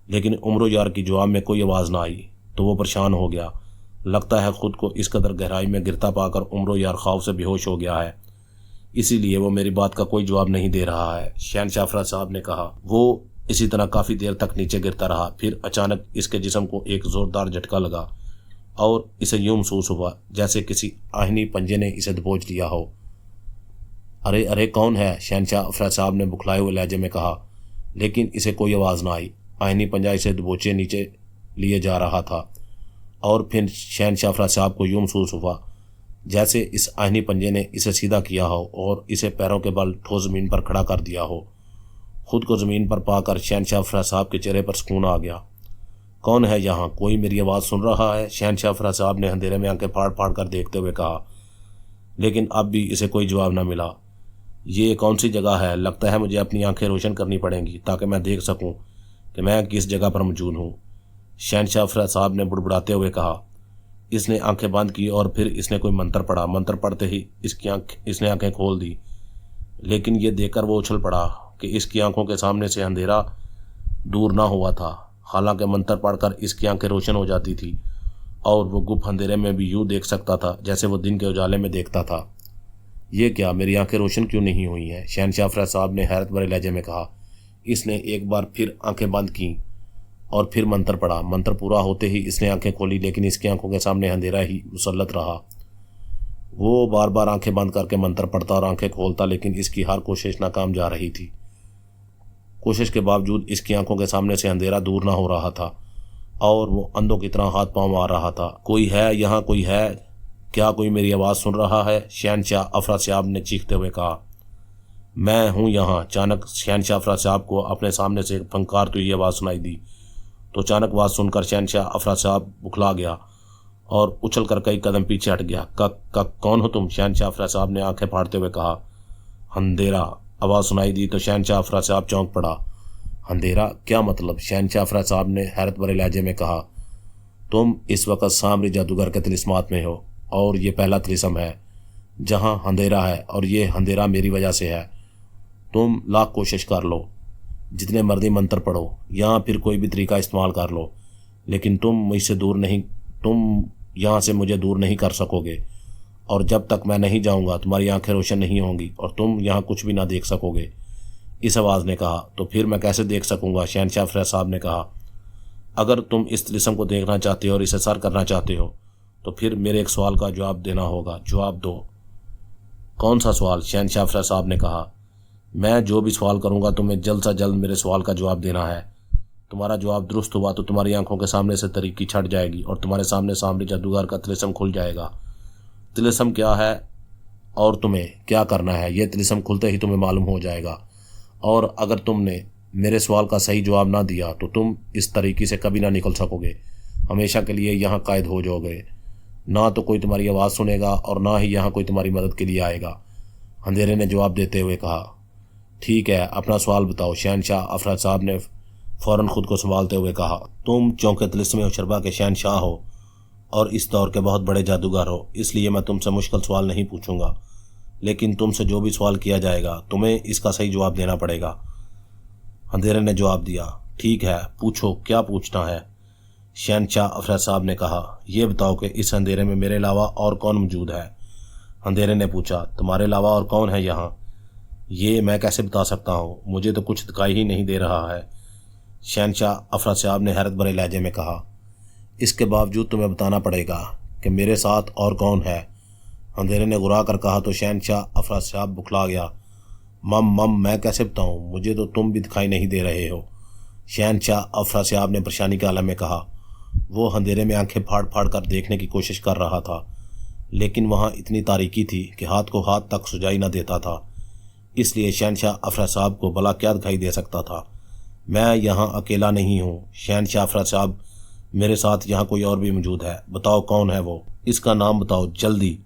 لیکن عمرو یار کی جواب میں کوئی آواز نہ آئی تو وہ پریشان ہو گیا۔ لگتا ہے خود کو اس قدر گہرائی میں گرتا پا کر عمرو یار خوف سے بے ہوش ہو گیا ہے، اسی لیے وہ میری بات کا کوئی جواب نہیں دے رہا ہے، شہنشاہ افرا صاحب نے کہا۔ وہ اسی طرح کافی دیر تک نیچے گرتا رہا، پھر اچانک اس کے جسم کو ایک زوردار جھٹکا لگا اور اسے یوں محسوس ہوا جیسے کسی آہنی پنجے نے اسے دبوچ لیا ہو۔ ارے کون ہے؟ شہنشاہ افرا صاحب نے بکھلائے ہوئے لہجے میں کہا، لیکن اسے کوئی آواز نہ آئی۔ آہنی پنجہ اسے دبوچے نیچے لیے جا رہا تھا اور پھر شہنشاہ افرا صاحب کو یوں محسوس ہوا جیسے اس آہنی پنجے نے اسے سیدھا کیا ہو اور اسے پیروں کے بل ٹھوس زمین پر کھڑا کر دیا ہو۔ خود کو زمین پر پا کر شہنشاہ افرا صاحب کے چہرے پر سکون آ گیا۔ کون ہے یہاں؟ کوئی میری آواز سن رہا ہے؟ شہنشاہ افرا صاحب نے اندھیرے میں آنکھیں پھاڑ پھاڑ کر دیکھتے ہوئے کہا، لیکن اب بھی اسے کوئی جواب نہ ملا۔ یہ کون سی جگہ ہے؟ لگتا ہے مجھے اپنی آنکھیں روشن کرنی پڑیں گی تاکہ میں دیکھ سکوں کہ میں کس جگہ پر موجود ہوں، شہنشاہ افرا صاحب نے بڑبڑاتے ہوئے کہا۔ اس نے آنکھیں بند کی اور پھر اس نے کوئی منتر پڑھا۔ منتر پڑھتے ہی اس نے آنکھیں کھول دی، لیکن یہ دیکھ کر وہ اچھل پڑا کہ اس کی آنکھوں کے سامنے سے اندھیرا دور نہ ہوا تھا۔ حالانکہ منتر پڑھ کر اس کی آنکھیں روشن ہو جاتی تھی اور وہ گپ اندھیرے میں بھی یوں دیکھ سکتا تھا جیسے وہ دن کے اجالے میں دیکھتا تھا۔ یہ کیا، میری آنکھیں روشن کیوں نہیں ہوئی ہیں؟ شہنشاہ افراد صاحب نے حیرت بھرے لہجے میں کہا۔ اس نے ایک بار پھر آنکھیں بند کیں اور پھر منتر پڑھا۔ منتر پورا ہوتے ہی اس نے آنکھیں کھولی، لیکن اس کی آنکھوں کے سامنے اندھیرا ہی مسلط رہا۔ وہ بار بار آنکھیں بند کر کے منتر پڑھتا اور آنکھیں کھولتا، لیکن اس کی ہر کوشش ناکام جا رہی تھی۔ کوشش کے باوجود اس کی آنکھوں کے سامنے سے اندھیرا دور نہ ہو رہا تھا اور وہ اندھوں کی طرح ہاتھ پاؤں مار رہا تھا۔ کوئی ہے یہاں، کوئی ہے کیا؟ کوئی میری آواز سن رہا ہے؟ شہنشاہ افراد صاحب نے چیختے ہوئے کہا۔ میں ہوں یہاں۔ اچانک شہنشاہ افراد صاحب کو اپنے سامنے سے پھنکارتی ہوئی آواز سنائی دی، تو اچانک آواز سن کر شہنشاہ افراد صاحب بکھلا گیا اور اچھل کر کئی قدم پیچھے ہٹ گیا۔ کک کون ہو تم؟ شہنشاہ افراد صاحب نے آنکھیں پھاڑتے ہوئے کہا۔ اندھیرا آواز سنائی دی تو شہنشاہ افراد صاحب چونک پڑا۔ اندھیرا کیا مطلب؟ شہنشاہ افراد صاحب نے حیرت بھرے لہجے میں کہا۔ تم اس وقت سامری جادوگر کے طلسمات میں ہو اور یہ پہلا طلسم ہے جہاں اندھیرا ہے، اور یہ اندھیرا میری وجہ سے ہے۔ تم لاکھ کوشش کر لو، جتنے مرضی منتر پڑھو یا پھر کوئی بھی طریقہ استعمال کر لو، لیکن تم یہاں سے مجھے دور نہیں کر سکو گے، اور جب تک میں نہیں جاؤں گا تمہاری آنکھیں روشن نہیں ہوں گی اور تم یہاں کچھ بھی نہ دیکھ سکو گے۔ اس آواز نے کہا۔ تو پھر میں کیسے دیکھ سکوں گا؟ شہنشاہ افراد صاحب نے کہا۔ اگر تم اس طلسم کو دیکھنا چاہتے ہو اور اسے سر کرنا چاہتے ہو تو پھر میرے ایک سوال کا جواب دینا ہوگا۔ جواب دو۔ کون سا سوال؟ شہنشاہ افراد صاحب نے کہا۔ میں جو بھی سوال کروں گا تمہیں جلد سے جلد میرے سوال کا جواب دینا ہے۔ تمہارا جواب درست ہوا تو تمہاری آنکھوں کے سامنے سے تاریکی چھٹ جائے گی اور تمہارے سامنے سامری جادوگر کا طلسم کھل جائے گا۔ طلسم کیا ہے اور تمہیں کیا کرنا ہے، یہ طلسم کھلتے ہی تمہیں معلوم ہو جائے گا، اور اگر تم نے میرے سوال کا صحیح جواب نہ دیا تو تم اس طریقے سے کبھی نہ نکل سکو گے، ہمیشہ کے لیے یہاں قید ہو جاؤ گے۔ نہ تو کوئی تمہاری آواز سنے گا اور نہ ہی یہاں کوئی تمہاری مدد کے لیے آئے گا۔ اندھیرے نے جواب دیتے ہوئے کہا۔ ٹھیک ہے، اپنا سوال بتاؤ۔ شہنشاہ افراد صاحب نے فوراً خود کو سنبھالتے ہوئے کہا۔ تم چونکہ طلسم اشربا کے شہنشاہ ہو اور اس دور کے بہت بڑے جادوگر ہو، اس لیے میں تم سے مشکل سوال نہیں پوچھوں گا، لیکن تم سے جو بھی سوال کیا جائے گا تمہیں اس کا صحیح جواب دینا پڑے گا۔ اندھیرے نے جواب دیا۔ ٹھیک ہے، پوچھو، کیا پوچھنا ہے؟ شہنشاہ افراد صاحب نے کہا۔ یہ بتاؤ کہ اس اندھیرے میں میرے علاوہ اور کون موجود ہے؟ اندھیرے نے پوچھا۔ تمہارے علاوہ اور کون ہے یہاں؟ یہ میں کیسے بتا سکتا ہوں، مجھے تو کچھ دکھائی ہی نہیں دے رہا ہے، شہنشاہ افراد صاحب نے حیرت بھرے لہجے میں کہا۔ اس کے باوجود تمہیں بتانا پڑے گا کہ میرے ساتھ اور کون ہے، اندھیرے نے گھرا کر کہا تو شہنشاہ افراد صاحب بکھلا گیا۔ میں کیسے بتاؤں، مجھے تو تم بھی دکھائی نہیں دے رہے ہو، شہنشاہ افراد صاحب نے پریشانی کے عالم میں کہا۔ وہ اندھیرے میں آنکھیں پھاڑ پھاڑ کر دیکھنے کی کوشش کر رہا تھا، لیکن وہاں اتنی تاریکی تھی کہ ہاتھ کو ہاتھ تک سجائی نہ دیتا تھا، اس لیے شہنشاہ افراد صاحب کو بھلا کیا دکھائی دے سکتا تھا۔ میں یہاں اکیلا نہیں ہوں شہنشاہ افراد صاحب، میرے ساتھ یہاں کوئی اور بھی موجود ہے۔ بتاؤ کون ہے وہ، اس کا نام بتاؤ جلدی،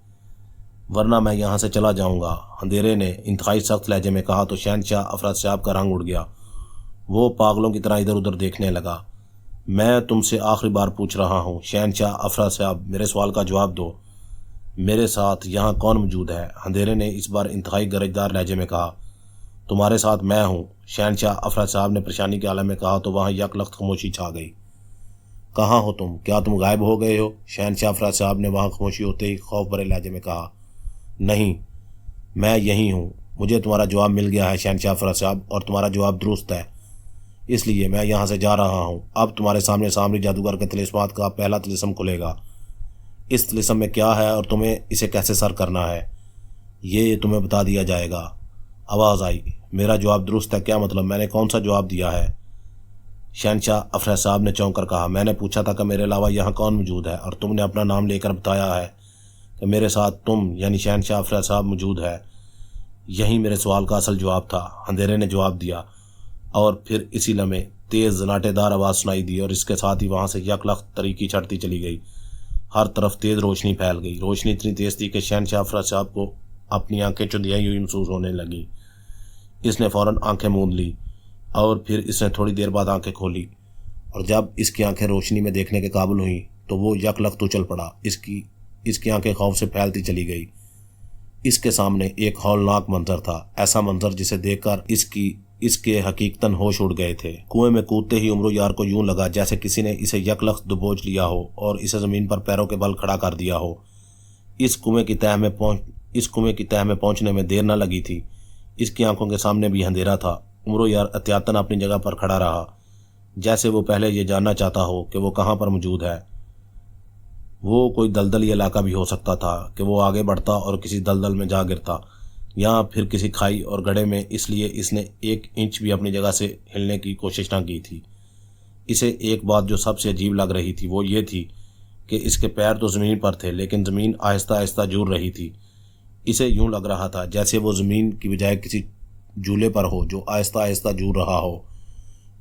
ورنہ میں یہاں سے چلا جاؤں گا، اندھیرے نے انتہائی سخت لہجے میں کہا تو شہنشاہ افراد صاحب کا رنگ اڑ گیا۔ وہ پاگلوں کی طرح ادھر ادھر دیکھنے لگا۔ میں تم سے آخری بار پوچھ رہا ہوں شہنشاہ افراد صاحب، میرے سوال کا جواب دو، میرے ساتھ یہاں کون موجود ہے؟ اندھیرے نے اس بار انتہائی گرجدار لہجے میں کہا۔ تمہارے ساتھ میں ہوں، شہنشاہ افراد صاحب نے پریشانی کے عالم میں کہا تو وہاں یک لخت خاموشی چھا گئی۔ کہاں ہو تم؟ کیا تم غائب ہو گئے ہو؟ شہنشاہ افراد صاحب نے وہاں خاموشی ہوتے ہی خوف بھرے لہجے میں کہا۔ نہیں، میں یہی ہوں، مجھے تمہارا جواب مل گیا ہے شہنشاہ افراد صاحب، اور تمہارا جواب درست ہے، اس لیے میں یہاں سے جا رہا ہوں۔ اب تمہارے سامنے سامری جادوگر کے طلسمات کا پہلا طلسم کھلے گا۔ اس طلسم میں کیا ہے اور تمہیں اسے کیسے سر کرنا ہے، یہ تمہیں بتا دیا جائے گا۔ آواز آئی۔ میرا جواب درست ہے؟ کیا مطلب، میں نے کون سا جواب دیا ہے؟ شہنشاہ افراد صاحب نے چونک کر کہا۔ میں نے پوچھا تھا کہ میرے علاوہ یہاں کون موجود ہے، اور تم نے اپنا نام لے کر بتایا ہے کہ میرے ساتھ تم یعنی شہنشاہ افراد صاحب موجود ہے۔ یہی میرے سوال کا اصل جواب تھا، اندھیرے نے جواب دیا، اور پھر اسی لمحے تیز زناٹے دار آواز سنائی دی اور اس کے ساتھ ہی وہاں سے یک لخت تاریکی چڑھتی چلی گئی۔ ہر طرف تیز روشنی پھیل گئی۔ روشنی اتنی تیز تھی کہ شہنشاہ افراد صاحب کو اپنی آنکھیں چندیائی ہوئی محسوس ہونے لگی۔ اس نے فوراً آنکھیں موند لی اور پھر اس نے تھوڑی دیر بعد آنکھیں کھولی، اور جب اس کی آنکھیں روشنی میں دیکھنے کے قابل ہوئیں تو وہ یکلخت اچل پڑا۔ اس کی آنکھیں خوف سے پھیلتی چلی گئی۔ اس کے سامنے ایک ہولناک منظر تھا، ایسا منظر جسے دیکھ کر اس کے حقیقتاً ہوش اڑ گئے تھے۔ کنویں میں کودتے ہی عمرو یار کو یوں لگا جیسے کسی نے اسے یکلخت دبوچ لیا ہو اور اسے زمین پر پیروں کے بل کھڑا کر دیا ہو۔ اس کنویں کی تہہ میں پہنچنے میں دیر نہ لگی تھی۔ اس کی آنکھوں کے سامنے بھی اندھیرا تھا۔ عمرو یار احتیاطاً اپنی جگہ پر کھڑا رہا، جیسے وہ پہلے یہ جاننا چاہتا ہو کہ وہ کہاں پر موجود ہے۔ وہ کوئی دلدلی علاقہ بھی ہو سکتا تھا کہ وہ آگے بڑھتا اور کسی دلدل میں جا گرتا، یا پھر کسی کھائی اور گڑھے میں۔ اس لیے اس نے 1 انچ بھی اپنی جگہ سے ہلنے کی کوشش نہ کی تھی۔ اسے ایک بات جو سب سے عجیب لگ رہی تھی وہ یہ تھی کہ اس کے پیر تو زمین پر تھے، لیکن زمین آہستہ آہستہ جھول رہی تھی۔ اسے یوں لگ رہا تھا جیسے وہ زمین کی بجائے کسی جھولے پر ہو جو آہستہ آہستہ جھول رہا ہو،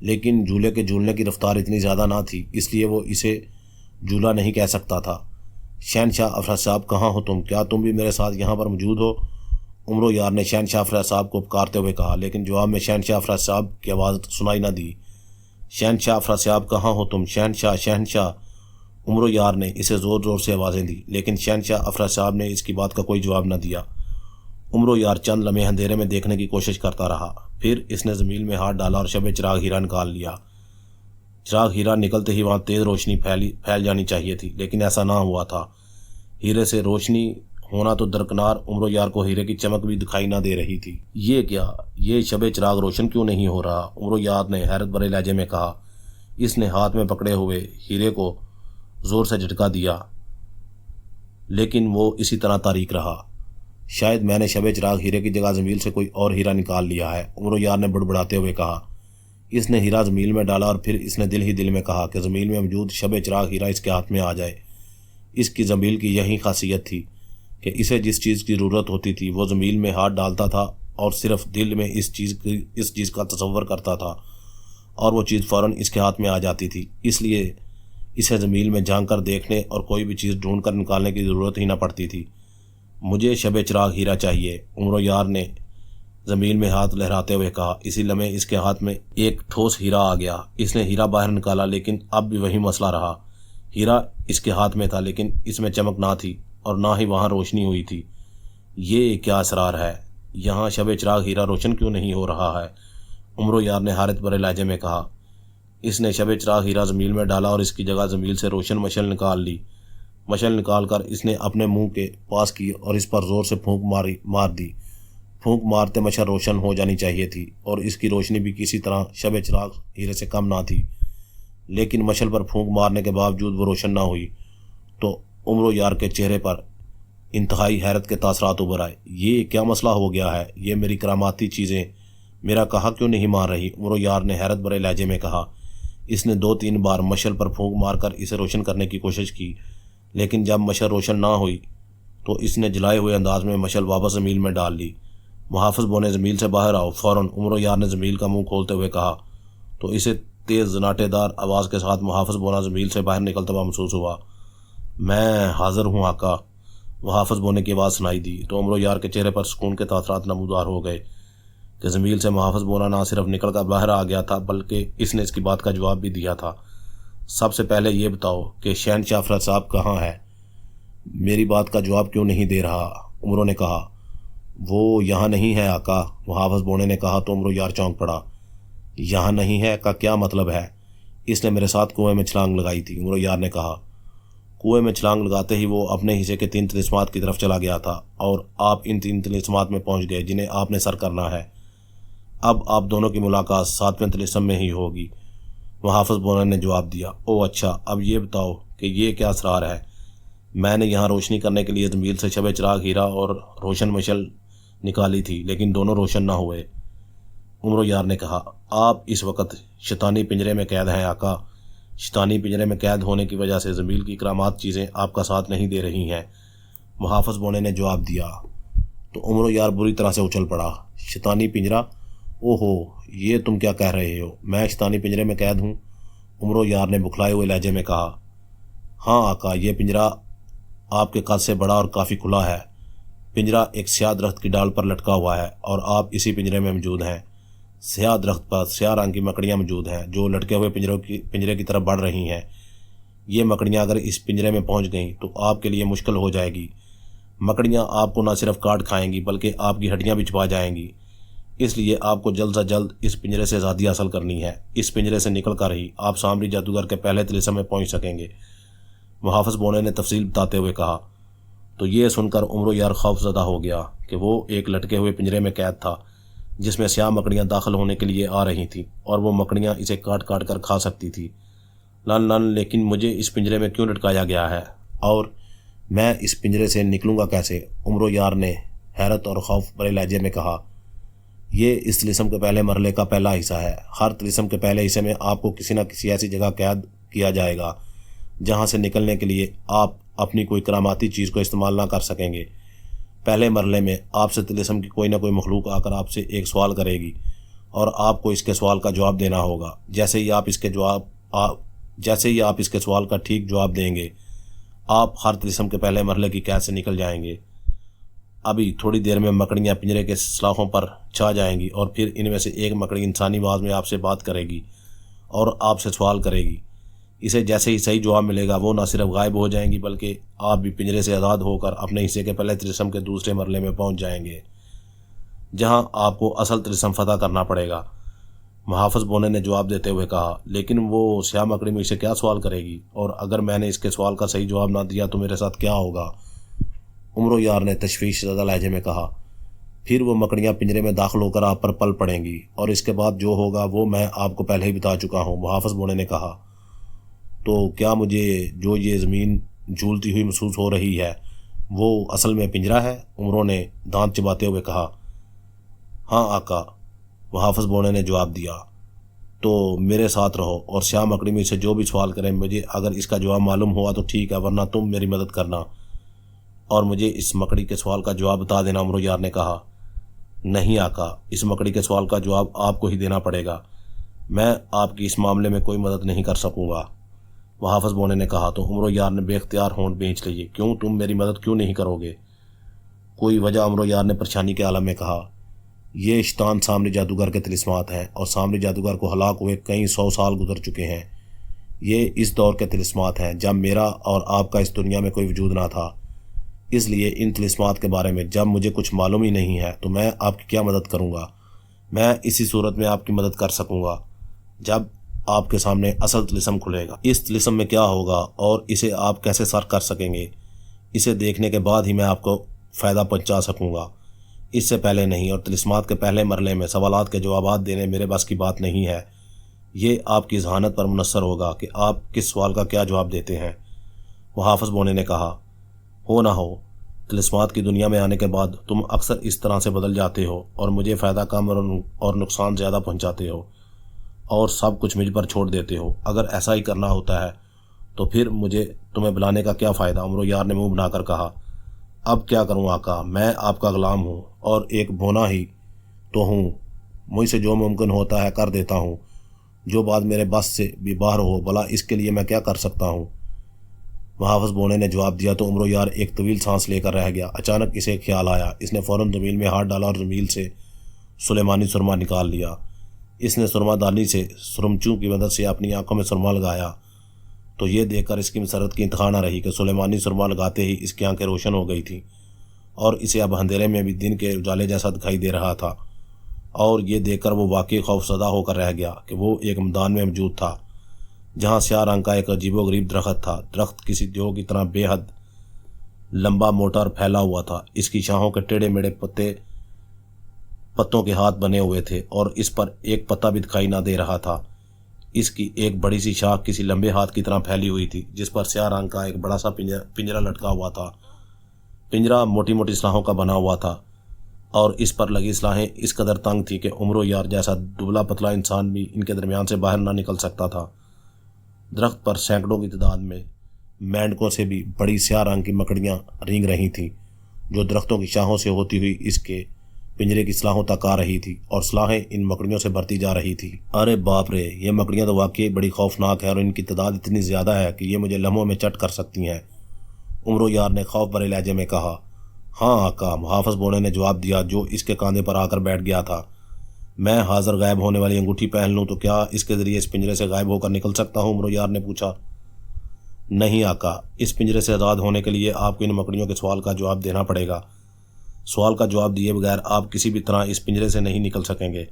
لیکن جھولے کے جھولنے کی رفتار اتنی زیادہ نہ تھی، اس لیے وہ اسے جھولا نہیں کہہ سکتا تھا۔ شہنشاہ افراد صاحب کہاں ہو تم؟ کیا تم بھی میرے ساتھ یہاں پر موجود ہو؟ عمرو یار نے شہنشاہ افراد صاحب کو پکارتے ہوئے کہا، لیکن جواب میں شہنشاہ افراد صاحب کی آواز سنائی نہ دی۔ شہنشاہ افراد صاحب کہاں ہو تم؟ شہنشاہ، شہنشاہ! عمرو یار نے اسے زور زور سے آوازیں دی، لیکن شہنشاہ افراد صاحب نے اس کی بات کا کوئی جواب نہ دیا۔ عمرو یار چند لمحے اندھیرے میں دیکھنے کی کوشش کرتا رہا، پھر اس نے زمین میں ہاتھ ڈالا اور شب چراغ ہیرا نکال لیا۔ چراغ ہیرا نکلتے ہی وہاں تیز روشنی پھیل جانی چاہیے تھی، لیکن ایسا نہ ہوا تھا۔ ہیرے سے روشنی ہونا تو درکنار، عمرو یار کو ہیرے کی چمک بھی دکھائی نہ دے رہی تھی۔ یہ کیا؟ یہ شب چراغ روشن کیوں نہیں ہو رہا؟ عمرو یار نے حیرت بھرے لہجے میں کہا۔ اس نے ہاتھ میں پکڑے ہوئے ہیرے کو زور سے جھٹکا دیا، لیکن وہ اسی طرح تاریک رہا۔ شاید میں نے شب چراغ ہیرے کی جگہ زمین سے کوئی اور ہیرا نکال لیا ہے، عمرو یار نے بڑبڑاتے ہوئے کہا۔ اس نے ہیرا زمین میں ڈالا اور پھر اس نے دل ہی دل میں کہا کہ زمین میں موجود شب چراغ ہیرا اس کے ہاتھ میں آ جائے۔ اس کی زمین کی یہی خاصیت تھی کہ اسے جس چیز کی ضرورت ہوتی تھی وہ زمین میں ہاتھ ڈالتا تھا اور صرف دل میں اس چیز کا تصور کرتا تھا اور وہ چیز فوراً اس کے ہاتھ میں آ جاتی تھی۔ اس لیے اسے زمین میں جھانک کر دیکھنے اور کوئی بھی چیز ڈھونڈ کر نکالنے کی ضرورت ہی نہ پڑتی تھی۔ مجھے شب چراغ ہیرا چاہیے، عمرو یار نے زمین میں ہاتھ لہراتے ہوئے کہا۔ اسی لمحے اس کے ہاتھ میں ایک ٹھوس ہیرا آ گیا۔ اس نے ہیرا باہر نکالا، لیکن اب بھی وہی مسئلہ رہا۔ ہیرا اس کے ہاتھ میں تھا، لیکن اس میں چمک نہ تھی اور نہ ہی وہاں روشنی ہوئی تھی۔ یہ کیا اسرار ہے؟ یہاں شب چراغ ہیرا روشن کیوں نہیں ہو رہا ہے؟ عمرو یار نے حیرت بھرے لہجے میں کہا۔ اس نے شب چراغ ہیرا زمین میں ڈالا اور اس کی جگہ زمین سے روشن مشعل نکال لی۔ مشعل نکال کر اس نے اپنے منہ کے پاس کی اور اس پر زور سے پھونک مار دی۔ پھونک مارتے مشعل روشن ہو جانی چاہیے تھی اور اس کی روشنی بھی کسی طرح شب چراغ ہیرے سے کم نہ تھی، لیکن مشعل پر پھونک مارنے کے باوجود وہ روشن نہ ہوئی تو عمرو یار کے چہرے پر انتہائی حیرت کے تاثرات ابھر آئے۔ یہ کیا مسئلہ ہو گیا ہے؟ یہ میری کراماتی چیزیں میرا کہا کیوں نہیں مار رہی؟ عمرو یار نے حیرت بھرے لہجے میں کہا۔ اس نے 2-3 بار مشعل پر پھونک مار کر اسے روشن کرنے کی کوشش کی، لیکن جب مشعل روشن نہ ہوئی تو اس نے جلائے ہوئے انداز میں مشعل واپس زمین میں ڈال لی۔ محافظ بونے زمین سے باہر آؤ فوراً، عمرو یار نے زمین کا منہ کھولتے ہوئے کہا تو اسے تیز زناٹے دار آواز کے ساتھ محافظ بونا زمین سے باہر نکلتا ہوا محسوس ہوا۔ میں حاضر ہوں آقا، محافظ بونے کی آواز سنائی دی تو عمرو یار کے چہرے پر سکون کے تاثرات نمودار ہو گئے کہ زمین سے محافظ بونا نہ صرف نکل کر باہر آ گیا تھا بلکہ اس نے اس کی بات کا جواب بھی دیا تھا۔ سب سے پہلے یہ بتاؤ کہ شہنشاہ افراد صاحب کہاں ہے؟ میری بات کا جواب کیوں نہیں دے رہا؟ عمرو نے کہا۔ وہ یہاں نہیں ہے آقا، محافظ بونے نے کہا تو عمرو یار چونک پڑا۔ یہاں نہیں ہے کا کیا مطلب ہے؟ اس نے میرے ساتھ کنویں میں چھلانگ لگائی تھی، عمرو یار نے کہا۔ کنویں میں چھلانگ لگاتے ہی وہ اپنے حصے کے 3 طلسمات کی طرف چلا گیا تھا اور آپ ان 3 طلسمات میں پہنچ گئے جنہیں آپ نے سر کرنا ہے۔ اب آپ دونوں کی ملاقات 7ویں طلسم میں ہی ہوگی، محافظ بونا نے جواب دیا۔ او اچھا، اب یہ بتاؤ کہ یہ کیا اسرار ہے؟ میں نے یہاں روشنی کرنے کے لیے زمین سے شب چراغ ہیرا اور روشن مشعل نکالی تھی، لیکن دونوں روشن نہ ہوئے، عمرو یار نے کہا۔ آپ اس وقت شیطانی پنجرے میں قید ہیں آقا، شیطانی پنجرے میں قید ہونے کی وجہ سے زمین کی کرامات چیزیں آپ کا ساتھ نہیں دے رہی ہیں، محافظ بونے نے جواب دیا تو عمرو یار بری طرح سے اچھل پڑا۔ شیطانی پنجرہ؟ اوہو، یہ تم کیا کہہ رہے ہو؟ میں شیطانی پنجرے میں قید ہوں؟ عمرو یار نے بکھلائے ہوئے لہجے میں کہا۔ ہاں آقا، یہ پنجرہ آپ کے قد سے بڑا اور کافی کھلا ہے۔ پنجرہ ایک سیاہ درخت کی ڈال پر لٹکا ہوا ہے اور آپ اسی پنجرے میں موجود ہیں۔ سیاہ درخت پر سیاہ رنگ کی مکڑیاں موجود ہیں جو لٹکے ہوئے پنجرے کی طرف بڑھ رہی ہیں۔ یہ مکڑیاں اگر اس پنجرے میں پہنچ گئیں تو آپ کے لیے مشکل ہو جائے گی۔ مکڑیاں آپ کو نہ صرف کاٹ کھائیں گی بلکہ آپ کی ہڈیاں بھی چھپا جائیں گی۔ اس لیے آپ کو جلد سے جلد اس پنجرے سے آزادی حاصل کرنی ہے۔ اس پنجرے سے نکل کر ہی آپ سامری جادوگر کے پہلے طلسم میں پہنچ سکیں گے، محافظ بونے نے تفصیل بتاتے ہوئے کہا۔ تو یہ سن کر عمرو یار خوف زدہ ہو گیا کہ وہ ایک لٹکے ہوئے پنجرے میں قید تھا جس میں سیاہ مکڑیاں داخل ہونے کے لیے آ رہی تھیں اور وہ مکڑیاں اسے کاٹ کاٹ کر کھا سکتی تھی۔ لن لیکن مجھے اس پنجرے میں کیوں لٹکایا گیا ہے اور میں اس پنجرے سے نکلوں گا کیسے؟ عمرو یار نے حیرت اور خوف بھرے لہجے میں کہا۔ یہ اس طلسم کے پہلے مرحلے کا پہلا حصہ ہے۔ ہر طلسم کے پہلے حصے میں آپ کو کسی نہ کسی ایسی جگہ قید کیا جائے گا جہاں سے نکلنے کے لیے آپ اپنی کوئی کراماتی چیز کو استعمال نہ کر سکیں گے۔ پہلے مرحلے میں آپ سے طلسم کی کوئی نہ کوئی مخلوق آ کر آپ سے ایک سوال کرے گی اور آپ کو اس کے سوال کا جواب دینا ہوگا۔ جیسے ہی آپ اس کے سوال کا ٹھیک جواب دیں گے آپ ہر طلسم کے پہلے مرحلے کی قید سے نکل جائیں گے۔ ابھی تھوڑی دیر میں مکڑیاں پنجرے کے سلاخوں پر چھا جائیں گی اور پھر ان میں سے ایک مکڑی انسانی آواز میں آپ سے بات کرے گی اور آپ سے سوال کرے گی۔ اسے جیسے ہی صحیح جواب ملے گا وہ نہ صرف غائب ہو جائیں گی بلکہ آپ بھی پنجرے سے آزاد ہو کر اپنے حصے کے پہلے طلسم کے دوسرے مرحلے میں پہنچ جائیں گے جہاں آپ کو اصل طلسم فتح کرنا پڑے گا، محافظ بونے نے جواب دیتے ہوئے کہا۔ لیکن وہ سیاہ مکڑی مجھ سے کیا سوال کرے گی اور اگر میں نے اس کے سوال کا صحیح جواب نہ دیا تو میرے ساتھ کیا ہوگا؟ عمرو یار نے تشویش زدہ لہجے میں کہا۔ پھر وہ مکڑیاں پنجرے میں داخل ہو کر آپ پر پل پڑیں گی اور اس کے بعد جو ہوگا وہ میں آپ کو پہلے ہی بتا چکا ہوں، محافظ بونے نے کہا۔ تو کیا مجھے جو یہ زمین جھولتی ہوئی محسوس ہو رہی ہے وہ اصل میں پنجرہ ہے؟ عمرو نے دانت چباتے ہوئے کہا۔ ہاں آقا، محافظ بونے نے جواب دیا۔ تو میرے ساتھ رہو اور سیاہ مکڑی میں سے جو بھی سوال کریں مجھے اگر اس کا جواب معلوم ہوا تو ٹھیک ہے ورنہ تم میری مدد کرنا اور مجھے اس مکڑی کے سوال کا جواب بتا دینا، عمرو یار نے کہا۔ نہیں آقا، اس مکڑی کے سوال کا جواب آپ کو ہی دینا پڑے گا، میں آپ کی اس معاملے میں کوئی مدد نہیں کر سکوں گا، محافظ بونے نے کہا۔ تو عمرو یار نے بے اختیار ہونٹ بھینچ لیے۔ کیوں، تم میری مدد کیوں نہیں کرو گے؟ کوئی وجہ؟ عمرو یار نے پریشانی کے عالم میں کہا۔ یہ شیطان سامری جادوگر کے طلسمات ہیں اور سامری جادوگر کو ہلاک ہوئے کئی 100 سال گزر چکے ہیں۔ یہ اس دور کے طلسمات ہیں جب میرا اور آپ کا اس دنیا میں کوئی وجود نہ تھا۔ اس لیے ان طلسمات کے بارے میں جب مجھے کچھ معلوم ہی نہیں ہے تو میں آپ کی کیا مدد کروں گا؟ میں اسی صورت میں آپ کی مدد کر سکوں گا جب آپ کے سامنے اصل طلسم کھلے گا۔ اس طلسم میں کیا ہوگا اور اسے آپ کیسے سر کر سکیں گے، اسے دیکھنے کے بعد ہی میں آپ کو فائدہ پہنچا سکوں گا، اس سے پہلے نہیں۔ اور طلسمات کے پہلے مرحلے میں سوالات کے جوابات دینے میرے بس کی بات نہیں ہے۔ یہ آپ کی ذہانت پر منحصر ہوگا کہ آپ کس سوال کا کیا جواب دیتے ہیں، محافظ بونے نے کہا۔ ہو نہ ہو، طلسمات کی دنیا میں آنے کے بعد تم اکثر اس طرح سے بدل جاتے ہو اور مجھے فائدہ کم اور نقصان زیادہ پہنچاتے ہو اور سب کچھ مجھ پر چھوڑ دیتے ہو۔ اگر ایسا ہی کرنا ہوتا ہے تو پھر مجھے تمہیں بلانے کا کیا فائدہ، عمرو یار نے منہ بنا کر کہا۔ اب کیا کروں آقا، میں آپ کا غلام ہوں اور ایک بونا ہی تو ہوں، مجھ سے جو ممکن ہوتا ہے کر دیتا ہوں، جو بات میرے بس سے بھی باہر ہو بھلا اس کے لیے میں کیا کر سکتا ہوں، محافظ بونے نے جواب دیا۔ تو عمرو یار ایک طویل سانس لے کر رہ گیا۔ اچانک اسے خیال آیا، اس نے فوراً زمین میں ہاتھ ڈالا اور زمین سے سلیمانی سرما نکال لیا۔ اس نے سرما دانی سے سرمچوں کی مدد سے اپنی آنکھوں میں سرما لگایا تو یہ دیکھ کر اس کی مسرت کی انتہا نہ رہی کہ سلیمانی سرما لگاتے ہی اس کی آنکھیں روشن ہو گئی تھیں اور اسے اب اندھیرے میں بھی دن کے اجالے جیسا دکھائی دے رہا تھا۔ اور یہ دیکھ کر وہ واقعی خوف زدہ ہو کر رہ گیا کہ وہ ایک میدان میں موجود تھا جہاں سیاہ رنگ کا ایک عجیب و غریب درخت تھا۔ درخت کسی دیو کی طرح بے حد لمبا، موٹا اور پھیلا ہوا تھا۔ اس کی شاخوں کے ٹیڑھے میڑھے پتوں کے ہاتھ بنے ہوئے تھے اور اس پر ایک پتا بھی دکھائی نہ دے رہا تھا۔ اس کی ایک بڑی سی شاخ کسی لمبے ہاتھ کی طرح پھیلی ہوئی تھی جس پر سیاہ رنگ کا ایک بڑا سا پنجرا لٹکا ہوا تھا۔ پنجرا موٹی موٹی سلاخوں کا بنا ہوا تھا اور اس پر لگی سلاخیں اس قدر تنگ تھی کہ عمرو یار جیسا دبلا پتلا انسان بھی ان کے درمیان سے باہر نہ نکل سکتا تھا۔ درخت پر سینکڑوں کی تعداد میں مینڈکوں سے بھی بڑی سیاہ رنگ کی مکڑیاں رینگ رہی تھیں جو درختوں کی شاخوں سے ہوتی ہوئی اس کے پنجرے کی سلاخوں تک آ رہی تھی اور سلاخیں ان مکڑیوں سے بھرتی جا رہی تھی۔ ارے باپ رے، یہ مکڑیاں تو واقعی بڑی خوفناک ہے اور ان کی تعداد اتنی زیادہ ہے کہ یہ مجھے لمحوں میں چٹ کر سکتی ہیں، عمرو یار نے خوف بھرے لہجے میں کہا۔ ہاں آقا، محافظ بونے نے جواب دیا جو اس کے کاندھے پر آ کر بیٹھ گیا تھا۔ میں حاضر غائب ہونے والی انگوٹھی پہن لوں تو کیا اس کے ذریعے اس پنجرے سے غائب ہو کر نکل سکتا ہوں، عمرو یار نے پوچھا۔ نہیں آقا، اس پنجرے سے آزاد ہونے کے لیے آپ کو ان مکڑیوں کے سوال کا جواب دینا پڑے گا۔ سوال کا جواب دیے بغیر آپ کسی بھی طرح اس پنجرے سے نہیں نکل سکیں گے۔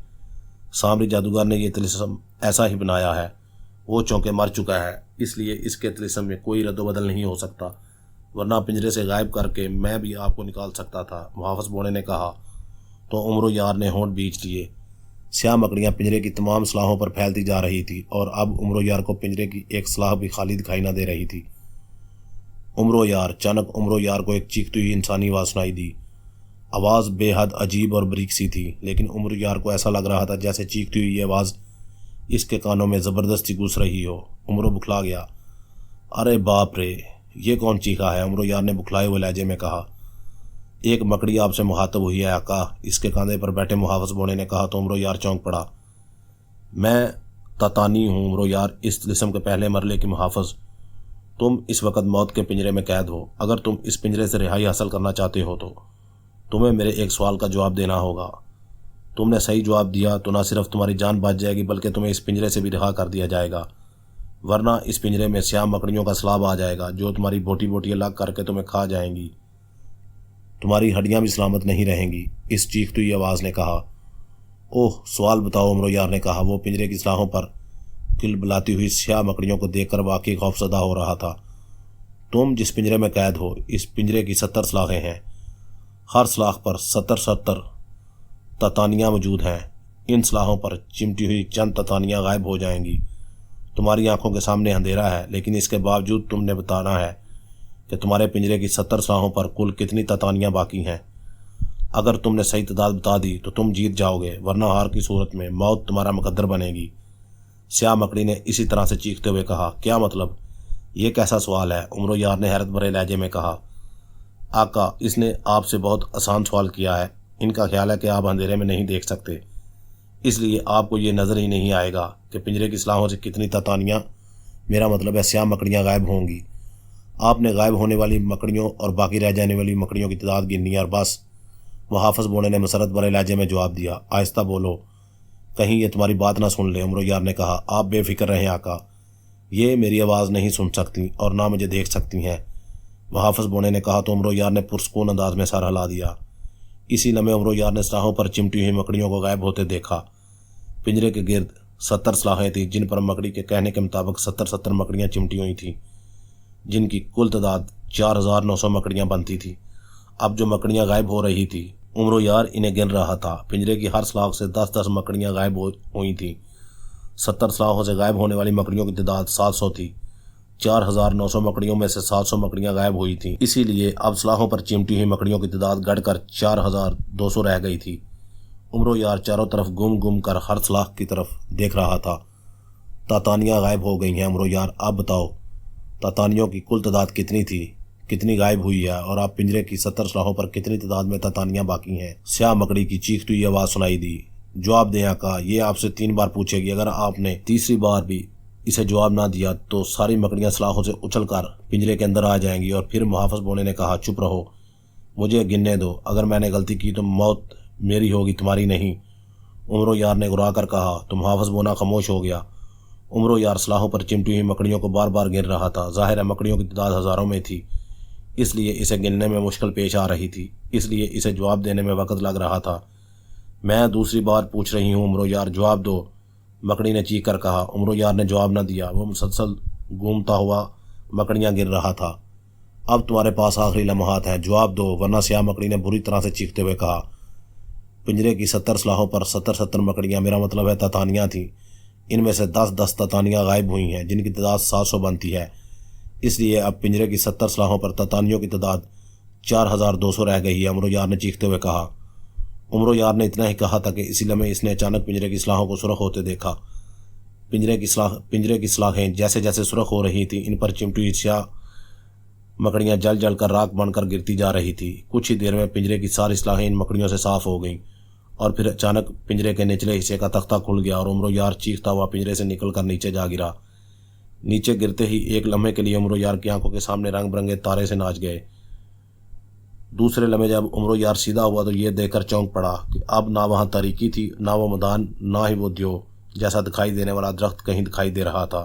سامری جادوگر نے یہ طلسم ایسا ہی بنایا ہے، وہ چونکہ مر چکا ہے، اس لیے اس کے طلسم میں کوئی رد و بدل نہیں ہو سکتا، ورنہ پنجرے سے غائب کر کے میں بھی آپ کو نکال سکتا تھا، محافظ بونے نے کہا۔ تو عمر و یار نے ہونٹ بیچ لیے۔ سیاہ مکڑیاں پنجرے کی تمام صلاحوں پر پھیلتی جا رہی تھی اور اب عمر و یار کو پنجرے کی ایک صلاح بھی خالی دکھائی نہ دے رہی تھی۔ اچانک عمر و یار کو ایک چیختی ہوئی انسانی آواز سنائی دی۔ آواز بے حد عجیب اور بریک سی تھی، لیکن عمر یار کو ایسا لگ رہا تھا جیسے چیختی ہوئی یہ آواز اس کے کانوں میں زبردستی گھس رہی ہو۔ عمر بکھلا گیا۔ ارے باپ رے، یہ کون چیخا ہے؟ عمر یار نے بکھلائے ہوئے لہجے میں کہا۔ ایک مکڑی آپ سے مخاطب ہوئی ہے آقا، اس کے کاندھے پر بیٹھے محافظ بونے نے کہا۔ تو عمر یار چونک پڑا۔ میں تتانی ہوں عمر یار، اس طلسم کے پہلے مرلے کی محافظ۔ تم اس وقت موت کے پنجرے میں قید ہو۔ اگر تم اس پنجرے سے رہائی حاصل کرنا چاہتے ہو تو تمہیں میرے ایک سوال کا جواب دینا ہوگا۔ تم نے صحیح جواب دیا تو نہ صرف تمہاری جان بچ جائے گی بلکہ تمہیں اس پنجرے سے بھی رہا کر دیا جائے گا، ورنہ اس پنجرے میں سیاہ مکڑیوں کا سلاب آ جائے گا جو تمہاری بوٹی بوٹی الگ کر کے تمہیں کھا جائیں گی، تمہاری ہڈیاں بھی سلامت نہیں رہیں گی، اس چیختی ہوئی آواز نے کہا۔ اوہ، سوال بتاؤ عمر یار نے کہا۔ وہ پنجرے کی صلاحوں پر کل بلاتی ہوئی سیاہ مکڑیوں کو دیکھ کر واقعی خوفزدہ ہو رہا تھا۔ تم جس پنجرے میں قید ہو، اس پنجرے کی 70 سلاخیں ہیں، ہر سلاخ پر 70 تتانیاں موجود ہیں۔ ان سلاخوں پر چمٹی ہوئی چند تتانیاں غائب ہو جائیں گی۔ تمہاری آنکھوں کے سامنے اندھیرا ہے، لیکن اس کے باوجود تم نے بتانا ہے کہ تمہارے پنجرے کی 70 سلاخوں پر کل کتنی تتانیاں باقی ہیں۔ اگر تم نے صحیح تعداد بتا دی تو تم جیت جاؤ گے، ورنہ ہار کی صورت میں موت تمہارا مقدر بنے گی۔ سیاہ مکڑی نے اسی طرح سے چیختے ہوئے کہا۔ کیا مطلب؟ یہ کیسا سوال ہے؟ عمر یار نے حیرت بھرے لہجے میں کہا۔ آقا، اس نے آپ سے بہت آسان سوال کیا ہے۔ ان کا خیال ہے کہ آپ اندھیرے میں نہیں دیکھ سکتے، اس لیے آپ کو یہ نظر ہی نہیں آئے گا کہ پنجرے کی صلاحوں سے کتنی تتانیاں، میرا مطلب ہے سیاہ مکڑیاں غائب ہوں گی۔ آپ نے غائب ہونے والی مکڑیوں اور باقی رہ جانے والی مکڑیوں کی تعداد گننی ہے اور بس۔ محافظ بونے نے مسرت بھرے لہجے میں جواب دیا۔ آہستہ بولو، کہیں یہ تمہاری بات نہ سن لے۔ عمر یار نے کہا۔ آپ بے فکر رہیں آقا، یہ میری آواز نہیں سن سکتی اور نہ مجھے دیکھ سکتی ہیں، محافظ بونے نے کہا۔ تو عمر یار نے پرسکون انداز میں سر ہلا دیا۔ اسی لمحے عمر یار نے سلاخوں پر چمٹی ہوئی مکڑیوں کو غائب ہوتے دیکھا۔ پنجرے کے گرد 70 سلاخیں تھیں جن پر مکڑی کے کہنے کے مطابق 70 مکڑیاں چمٹی ہوئی تھیں، جن کی کل تعداد 4900 مکڑیاں بنتی تھی۔ اب جو مکڑیاں غائب ہو رہی تھی، عمر یار انہیں گن رہا تھا۔ پنجرے کی ہر سلاخ سے 10 مکڑیاں غائب ہوئی تھیں۔ 70 سلاخوں سے غائب ہونے والی مکڑیوں کی تعداد 700 تھی۔ 4900 مکڑیوں میں سے 700 مکڑیاں غائب ہوئی تھیں، اسی لیے اب سلاخوں پر چمٹی ہوئی مکڑیوں کی تعداد گڑھ کر 4200 رہ گئی تھی۔ عمر یار چاروں طرف گم کر ہر سلاخ کی طرف دیکھ رہا تھا۔ تتانیاں غائب ہو گئی ہیں عمر یار، اب بتاؤ تتانیوں کی کل تعداد کتنی تھی، کتنی غائب ہوئی ہے، اور آپ پنجرے کی 70 سلاخوں پر کتنی تعداد میں تتانیاں باقی ہیں؟ سیاہ مکڑی کی چیختی ہوئی آواز سنائی دی۔ جواب دیں آقا، یہ آپ سے 3 بار پوچھے گی، اگر آپ نے تیسری بار بھی اسے جواب نہ دیا تو ساری مکڑیاں سلاخوں سے اچھل کر پنجرے کے اندر آ جائیں گی۔ اور پھر محافظ بونے نے کہا۔ چپ رہو، مجھے گننے دو، اگر میں نے غلطی کی تو موت میری ہوگی، تمہاری نہیں، عمر یار نے گھرا کر کہا۔ تو محافظ بونا خاموش ہو گیا۔ عمر یار سلاخوں پر چمٹی ہوئی مکڑیوں کو بار بار گن رہا تھا۔ ظاہر ہے مکڑیوں کی تعداد ہزاروں میں تھی، اس لیے اسے گننے میں مشکل پیش آ رہی تھی، اس لیے اسے جواب دینے میں وقت لگ رہا تھا۔ میں دوسری بار پوچھ رہی ہوں عمر یار، جواب دو، مکڑی نے چیخ کر کہا۔ عمر یار نے جواب نہ دیا، وہ مسلسل گھومتا ہوا مکڑیاں گن رہا تھا۔ اب تمہارے پاس آخری لمحات ہیں، جواب دو ورنہ، سیاہ مکڑی نے بری طرح سے چیختے ہوئے کہا۔ پنجرے کی 70 سلاخوں پر 70 مکڑیاں، میرا مطلب ہے تتانیاں تھیں، ان میں سے 10 تتانیاں غائب ہوئی ہیں جن کی تعداد 700 بنتی ہے، اس لیے اب پنجرے کی 70 سلاخوں پر تتانیوں کی تعداد 4200 رہ گئی ہے، عمر یار نے چیختے ہوئے کہا۔ عمر یار نے اتنا ہی کہا تھا کہ اسی لمحے اس نے اچانک پنجرے کی سلاخوں کو سرخ ہوتے دیکھا۔ پنجرے کی سلاخیں جیسے جیسے سرخ ہو رہی تھیں، ان پر چمٹی ہوئی سیاہ مکڑیاں جل کر راکھ بن کر گرتی جا رہی تھی۔ کچھ ہی دیر میں پنجرے کی ساری سلاخیں ان مکڑیوں سے صاف ہو گئیں اور پھر اچانک پنجرے کے نچلے حصے کا تختہ کھل گیا اور عمر یار چیختا ہوا پنجرے سے نکل کر نیچے جا گرا۔ نیچے گرتے ہی ایک لمحے کے لیے عمر یار کی آنکھوں کے سامنے رنگ برنگے تارے سے ناچ گئے۔ دوسرے لمحے جب عمر یار سیدھا ہوا تو یہ دیکھ کر چونک پڑا کہ اب نہ وہاں تاریکی تھی، نہ وہ میدان، نہ ہی وہ دیو جیسا دکھائی دینے والا درخت کہیں دکھائی دے رہا تھا۔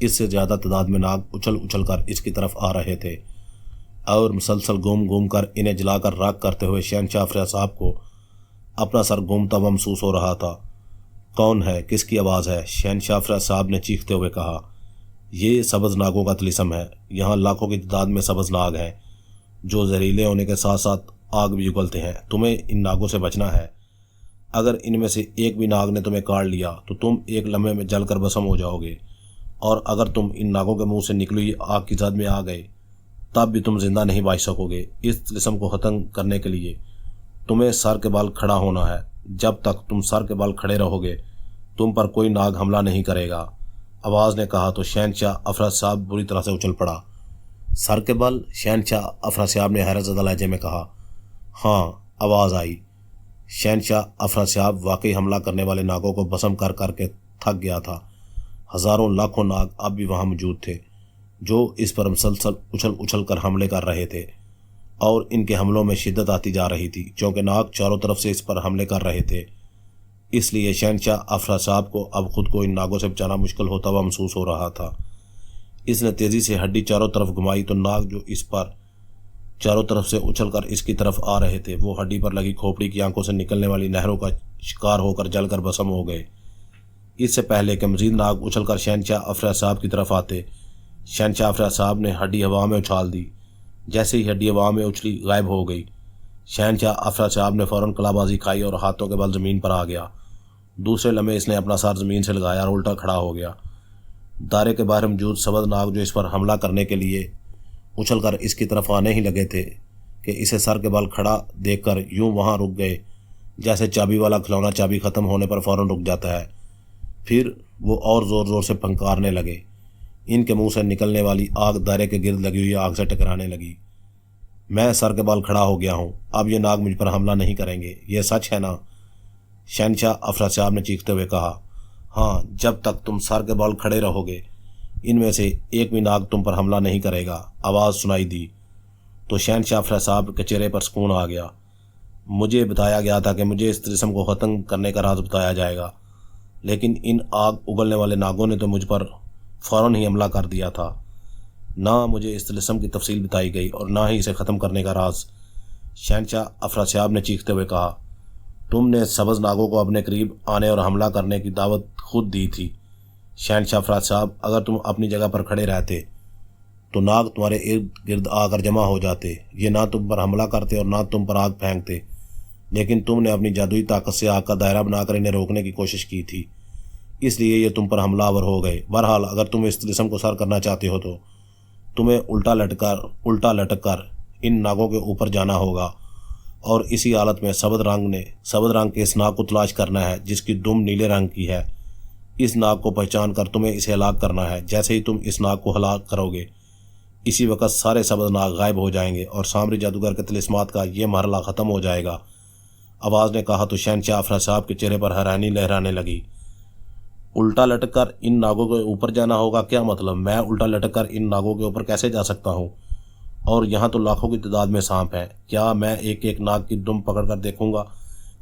اس سے زیادہ تعداد میں ناگ اچھل اچھل کر اس کی طرف آ رہے تھے اور مسلسل گھوم گھوم کر انہیں جلا کر راکھ کرتے ہوئے شہنشاہ افریہ صاحب کو اپنا سر گھومتا ہوا محسوس ہو رہا تھا۔ کون ہے؟ کس کی آواز ہے؟ شہنشاہ افریہ صاحب نے چیختے ہوئے کہا۔ یہ سبز ناگوں کا طلسم ہے۔ یہاں لاکھوں کی تعداد میں سبز ناگ ہیں جو زہریلے ہونے کے ساتھ ساتھ آگ بھی اگلتے ہیں۔ تمہیں ان ناگوں سے بچنا ہے۔ اگر ان میں سے ایک بھی ناگ نے تمہیں کاٹ لیا تو تم ایک لمحے میں جل کر بھسم ہو جاؤ گے، اور اگر تم ان ناگوں کے منہ سے نکلی ہوئی آگ کی زد میں آ گئے تب بھی تم زندہ نہیں بچ سکو گے۔ اس طلسم کو ختم کرنے کے لیے تمہیں سر کے بال کھڑا ہونا ہے۔ جب تک تم سر کے بال کھڑے رہو گے تم پر کوئی ناگ حملہ نہیں کرے گا، آواز نے کہا تو شہنشاہ افریہ صاحب بری طرح سے اچھل پڑا۔ سر کے بال؟ شہنشاہ افریہ صاحب نے حیرت زدہ لہجے میں کہا۔ ہاں، آواز آئی۔ شہنشاہ افریہ صاحب واقعی حملہ کرنے والے ناگوں کو بھسم کر کر کے تھک گیا تھا۔ ہزاروں لاکھوں ناگ اب بھی وہاں موجود تھے جو اس پر مسلسل اچھل اچھل کر حملے کر رہے تھے، اور ان کے حملوں میں شدت آتی جا رہی تھی چونکہ ناگ چاروں طرف سے اس پر حملے کر رہے تھے۔ اس لیے شہنشاہ افریہ صاحب کو اب خود کو ان ناگوں سے بچانا مشکل ہوتا ہوا محسوس ہو رہا تھا۔ اس نے تیزی سے ہڈی چاروں طرف گھمائی تو ناگ جو اس پر چاروں طرف سے اچھل کر اس کی طرف آ رہے تھے وہ ہڈی پر لگی کھوپڑی کی آنکھوں سے نکلنے والی نہروں کا شکار ہو کر جل کر بھسم ہو گئے۔ اس سے پہلے کہ مزید ناگ اچھل کر شہنشاہ افریہ صاحب کی طرف آتے، شہنشاہ افریہ صاحب نے ہڈی ہوا میں اچھال دی۔ جیسے ہی ہڈی ہوا میں اچھلی غائب ہو گئی، شہنشاہ افریہ صاحب نے فوراً کلا بازی کھائی اور ہاتھوں کے بل زمین پر آ گیا۔ دوسرے لمحے اس نے اپنا سر زمین سے لگایا اور الٹا کھڑا ہو گیا۔ دائرے کے باہر موجود سبز ناگ جو اس پر حملہ کرنے کے لیے اچھل کر اس کی طرف آنے ہی لگے تھے کہ اسے سر کے بال کھڑا دیکھ کر یوں وہاں رک گئے جیسے چابی والا کھلونا چابی ختم ہونے پر فوراً رک جاتا ہے۔ پھر وہ اور زور زور سے پھنکارنے لگے۔ ان کے منہ سے نکلنے والی آگ دائرے کے گرد لگی ہوئی آگ سے ٹکرانے لگی۔ میں سر کے بال کھڑا ہو گیا ہوں، اب یہ ناگ مجھ پر حملہ نہیں کریں گے، یہ سچ ہے نا؟ شہنشاہ افریہ صاحب نے چیختے ہوئے کہا۔ ہاں، جب تک تم سر کے بال کھڑے رہو گے ان میں سے ایک بھی ناگ تم پر حملہ نہیں کرے گا، آواز سنائی دی تو شہنشاہ افریہ صاحب کے چہرے پر سکون آ گیا۔ مجھے بتایا گیا تھا کہ مجھے اس طلسم کو ختم کرنے کا راز بتایا جائے گا، لیکن ان آگ اگلنے والے ناگوں نے تو مجھ پر فوراً ہی حملہ کر دیا تھا۔ نہ مجھے اس طلسم کی تفصیل بتائی گئی اور نہ ہی اسے ختم کرنے کا راز، شہنشاہ افریہ صاحب نے چیختے ہوئے کہا۔ تم نے سبز ناگوں کو اپنے قریب آنے اور حملہ کرنے کی دعوت خود دی تھی۔ شہنشاہ افریہ صاحب، اگر تم اپنی جگہ پر کھڑے رہتے تو ناگ تمہارے ارد گرد آ کر جمع ہو جاتے، یہ نہ تم پر حملہ کرتے اور نہ تم پر آگ پھینکتے، لیکن تم نے اپنی جادوئی طاقت سے آگ کا دائرہ بنا کر انہیں روکنے کی کوشش کی تھی، اس لیے یہ تم پر حملہ آور ہو گئے۔ بہرحال اگر تم اس طلسم کو سر کرنا چاہتے ہو تو تمہیں الٹا لٹک کر ان ناگوں کے اوپر جانا ہوگا، اور اسی حالت میں سبز رنگ کے اس ناگ کو تلاش کرنا ہے جس کی دم نیلے رنگ کی ہے۔ اس ناگ کو پہچان کر تمہیں اسے ہلاک کرنا ہے۔ جیسے ہی تم اس ناگ کو ہلاک کرو گے اسی وقت سارے سبز ناگ غائب ہو جائیں گے اور سامری جادوگر کے طلسمات کا یہ مرحلہ ختم ہو جائے گا، آواز نے کہا تو شہنشاہ افریہ صاحب کے چہرے پر حیرانی لہرانے لگی۔ الٹا لٹک کر ان ناگوں کے اوپر جانا ہوگا؟ کیا مطلب؟ میں الٹا لٹک کر ان ناگوں کے اوپر کیسے جا سکتا ہوں؟ اور یہاں تو لاکھوں کی تعداد میں سانپ ہیں، کیا میں ایک ایک ناگ کی دم پکڑ کر دیکھوں گا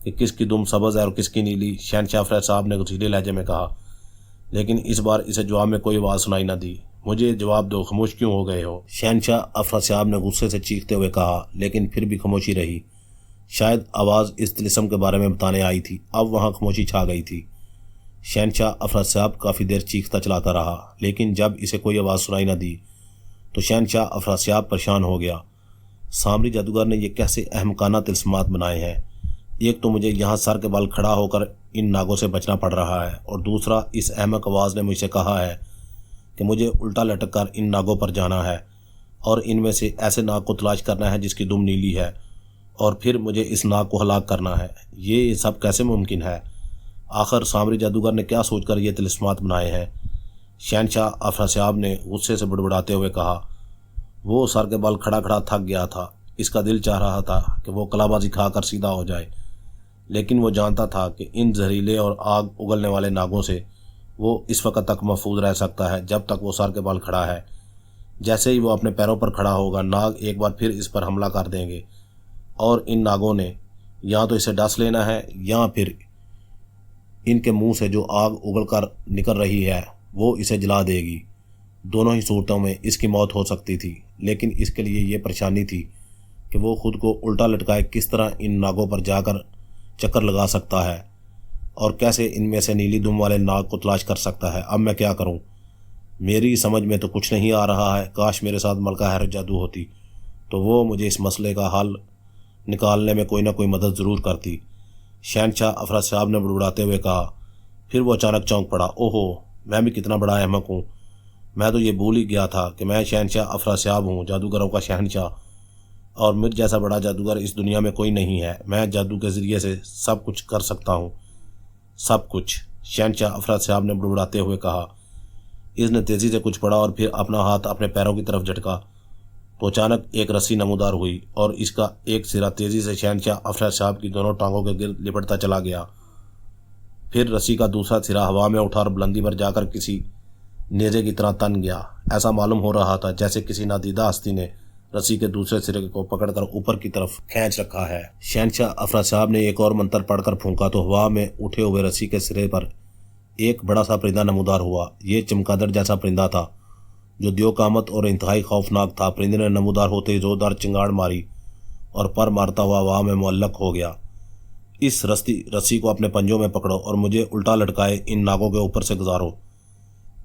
کہ کس کی دم سبز ہے اور کس کی نیلی؟ شہنشاہ افریہ صاحب نے غصیلے لہجے میں کہا، لیکن اس بار اسے جواب میں کوئی آواز سنائی نہ دی۔ مجھے جواب دو، خاموش کیوں ہو گئے ہو؟ شہنشاہ افریہ صاحب نے غصے سے چیختے ہوئے کہا، لیکن پھر بھی خاموشی رہی۔ شاید آواز اس طلسم کے بارے میں بتانے آئی تھی، اب وہاں خاموشی چھا گئی تھی۔ شہنشاہ افریہ صاحب کافی دیر چیختا چلاتا رہا، لیکن جب اسے کوئی آواز سنائی نہ دی تو شہنشاہ افریہ صاحب پریشان ہو گیا۔ سامری جادوگر نے یہ کیسے احمقانہ طلسمات بنائے ہیں؟ ایک تو مجھے یہاں سر کے بال کھڑا ہو کر ان ناگوں سے بچنا پڑ رہا ہے، اور دوسرا اس احمق آواز نے مجھ سے کہا ہے کہ مجھے الٹا لٹک کر ان ناگوں پر جانا ہے اور ان میں سے ایسے ناگ کو تلاش کرنا ہے جس کی دم نیلی ہے، اور پھر مجھے اس ناگ کو ہلاک کرنا ہے۔ یہ سب کیسے ممکن ہے؟ آخر سامری جادوگر نے کیا سوچ کر یہ طلسمات بنائے ہیں؟ شہنشاہ افریہ صاحب نے غصے سے بڑبڑاتے ہوئے کہا۔ وہ سر کے بال کھڑا کھڑا تھک گیا تھا، اس کا دل چاہ رہا تھا کہ وہ کلا بازی کھا کر سیدھا ہو جائے، لیکن وہ جانتا تھا کہ ان زہریلے اور آگ اگلنے والے ناگوں سے وہ اس وقت تک محفوظ رہ سکتا ہے جب تک وہ سر کے بال کھڑا ہے۔ جیسے ہی وہ اپنے پیروں پر کھڑا ہوگا ناگ ایک بار پھر اس پر حملہ کر دیں گے، اور ان ناگوں نے یا تو اسے ڈس لینا ہے یا پھر ان کے منہ سے جو آگ اگل کر نکل رہی ہے وہ اسے جلا دے گی۔ دونوں ہی صورتوں میں اس کی موت ہو سکتی تھی، لیکن اس کے لیے یہ پریشانی تھی کہ وہ خود کو الٹا لٹکائے کس طرح ان ناگوں پر جا کر چکر لگا سکتا ہے اور کیسے ان میں سے نیلی دم والے ناگ کو تلاش کر سکتا ہے۔ اب میں کیا کروں؟ میری سمجھ میں تو کچھ نہیں آ رہا ہے۔ کاش میرے ساتھ ملکہ حیرت جادو ہوتی تو وہ مجھے اس مسئلے کا حل نکالنے میں کوئی نہ کوئی مدد ضرور کرتی، شہنشاہ افراد صاحب نے بڑبڑاتے ہوئے کہا۔ پھر وہ اچانک چونک پڑا۔ اوہو، میں بھی کتنا بڑا احمق ہوں، میں تو یہ بھول ہی گیا تھا کہ میں شہنشاہ افراد صاحب ہوں، جادوگروں کا شہنشاہ، اور مجھ جیسا بڑا جادوگر اس دنیا میں کوئی نہیں ہے۔ میں جادو کے ذریعے سے سب کچھ کر سکتا ہوں، سب کچھ، شہنشاہ افراد صاحب نے بڑبڑاتے ہوئے کہا۔ اس نے تیزی سے کچھ پڑھا اور پھر اپنا ہاتھ اپنے پیروں کی طرف جھٹکا تو اچانک ایک رسی نمودار ہوئی اور اس کا ایک سرا تیزی سے شہنشاہ افراد صاحب کی دونوں ٹانگوں کے گرد لپٹتا چلا گیا۔ پھر رسی کا دوسرا سرا ہوا میں اٹھا اور بلندی پر جا کر کسی نیزے کی طرح تن گیا۔ ایسا معلوم ہو رہا تھا جیسے کسی نادیدہ ہستی نے رسی کے دوسرے سرے کو پکڑ کر اوپر کی طرف کھینچ رکھا ہے۔ شہنشاہ افراد صاحب نے ایک اور منتر پڑھ کر پھونکا تو ہوا میں اٹھے ہوئے رسی کے سرے پر ایک بڑا سا پرندہ نمودار ہوا۔ یہ چمگادڑ جیسا پرندہ تھا جو دیو قامت اور انتہائی خوفناک تھا۔ پرندے نے نمودار ہوتے ہی زوردار چنگاڑ ماری اور پر مارتا ہوا ہوا میں معلق ہو گیا۔ اس رسی کو اپنے پنجوں میں پکڑو اور مجھے الٹا لٹکائے ان ناگوں کے اوپر سے گزارو۔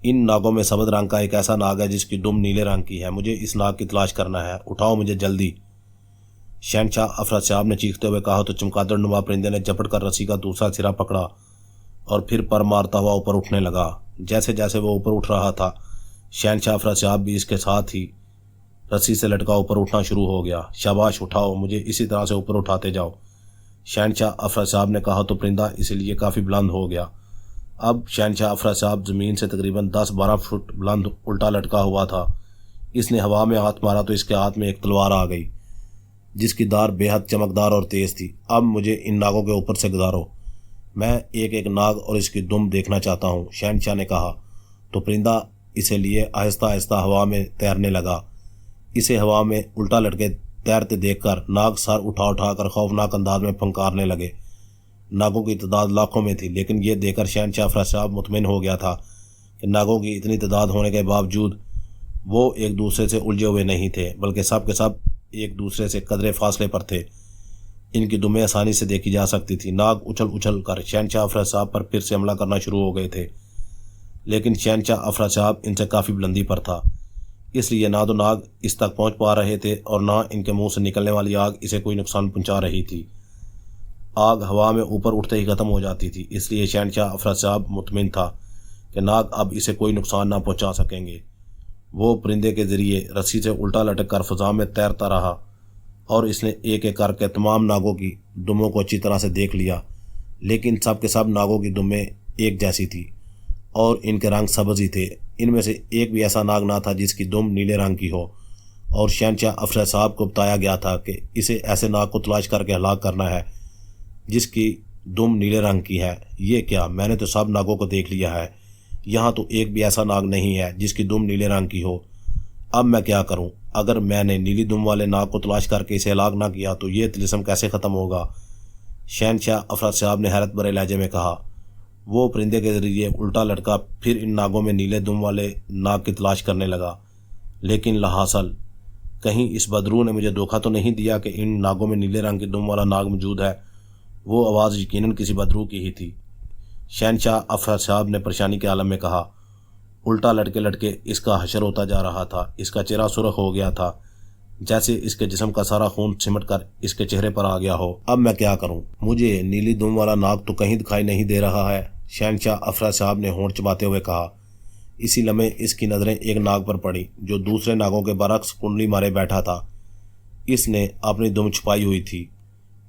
ان ناگوں میں سبز رنگ کا ایک ایسا ناگ ہے جس کی دم نیلے رنگ کی ہے، مجھے اس ناگ کی تلاش کرنا ہے، اٹھاؤ مجھے جلدی، شہنشاہ افراد صاحب نے چیختے ہوئے کہا تو چمگادڑ نما پرندے نے جھپٹ کر رسی کا دوسرا سرا پکڑا اور پھر پر مارتا ہوا اوپر اٹھنے لگا۔ جیسے جیسے وہ اوپر اٹھ رہا تھا شہنشاہ افراد صاحب بھی اس کے ساتھ ہی رسی سے لٹکا اوپر اٹھنا شروع ہو گیا۔ شاباش، اٹھاؤ مجھے اسی طرح سے اوپر اٹھاتے جاؤ، شہنشاہ افراد صاحب نے کہا تو پرندہ اس لیے کافی بلند ہو گیا۔ اب شہنشاہ افراد صاحب زمین سے تقریباً 10-12 فٹ بلند الٹا لٹکا ہوا تھا۔ اس نے ہوا میں ہاتھ مارا تو اس کے ہاتھ میں ایک تلوار آ گئی جس کی دھار بے حد چمکدار اور تیز تھی۔ اب مجھے ان ناگوں کے اوپر سے گزارو، میں ایک ایک ناگ اور اس کی دم دیکھنا چاہتا ہوں، شہنشاہ نے کہا تو پرندہ اسے لیے آہستہ آہستہ ہوا میں تیرنے لگا۔ اسے ہوا میں الٹا لٹکے تیرتے دیکھ کر ناگ سر اٹھا کر خوفناک انداز میں پھنکارنے لگے۔ ناگوں کی تعداد لاکھوں میں تھی، لیکن یہ دیکھ کر شہنشاہ افراد صاحب مطمئن ہو گیا تھا کہ ناگوں کی اتنی تعداد ہونے کے باوجود وہ ایک دوسرے سے الجھے ہوئے نہیں تھے، بلکہ سب کے سب ایک دوسرے سے قدرے فاصلے پر تھے۔ ان کی دمیں آسانی سے دیکھی جا سکتی تھی۔ ناگ اچھل کر شہنشاہ افراد صاحب پر پھر سے حملہ کرنا شروع ہو گئے تھے، لیکن شہنشاہ افراد صاحب ان سے کافی بلندی پر تھا، اس لیے نہ تو ناگ اس تک پہنچ پا رہے تھے اور نہ ان کے منہ سے نکلنے والی آگ اسے کوئی نقصان پہنچا رہی تھی۔ آگ ہوا میں اوپر اٹھتے ہی ختم ہو جاتی تھی، اس لیے شہنشاہ افراد صاحب مطمئن تھا کہ ناگ اب اسے کوئی نقصان نہ پہنچا سکیں گے۔ وہ پرندے کے ذریعے رسی سے الٹا لٹک کر فضا میں تیرتا رہا اور اس نے ایک ایک کر کے تمام ناگوں کی دموں کو اچھی طرح سے دیکھ لیا، لیکن سب کے سب ناگوں کی دمیں ایک جیسی تھی اور ان کے رنگ سبز ہی تھے۔ ان میں سے ایک بھی ایسا ناگ نہ تھا جس کی دم نیلے رنگ کی ہو، اور شہنشاہ افراد صاحب کو بتایا گیا تھا کہ اسے ایسے ناگ کو تلاش کر کے ہلاک کرنا ہے جس کی دم نیلے رنگ کی ہے۔ یہ کیا، میں نے تو سب ناگوں کو دیکھ لیا ہے، یہاں تو ایک بھی ایسا ناگ نہیں ہے جس کی دم نیلے رنگ کی ہو۔ اب میں کیا کروں؟ اگر میں نے نیلی دم والے ناگ کو تلاش کر کے اسے ہلاک نہ کیا تو یہ طلسم کیسے ختم ہوگا؟ شہنشاہ افراد صاحب نے حیرت بھرے لہجے میں کہا۔ وہ پرندے کے ذریعے الٹا لٹکا پھر ان ناگوں میں نیلے دم والے ناگ کی تلاش کرنے لگا، لیکن لاحاصل کہیں اس بدرو نے مجھے دھوکہ تو نہیں دیا کہ ان ناگوں میں نیلے رنگ کی دم والا ناگ موجود ہے؟ وہ آواز یقیناً کسی بدرو کی ہی تھی، شہنشاہ افراد صاحب نے پریشانی کے عالم میں کہا۔ الٹا لٹکے لٹکے اس کا حشر ہوتا جا رہا تھا، اس کا چہرہ سرخ ہو گیا تھا جیسے اس کے جسم کا سارا خون سمٹ کر اس کے چہرے پر آ گیا ہو۔ اب میں کیا کروں؟ مجھے نیلی دم والا ناگ تو کہیں دکھائی نہیں دے رہا ہے، شہنشاہ افراد صاحب نے ہونٹ چباتے ہوئے کہا۔ اسی لمحے اس کی نظریں ایک ناگ پر پڑی جو دوسرے ناگوں کے برعکس کنڈلی مارے بیٹھا تھا۔ اس نے اپنی دم چھپائی ہوئی تھی۔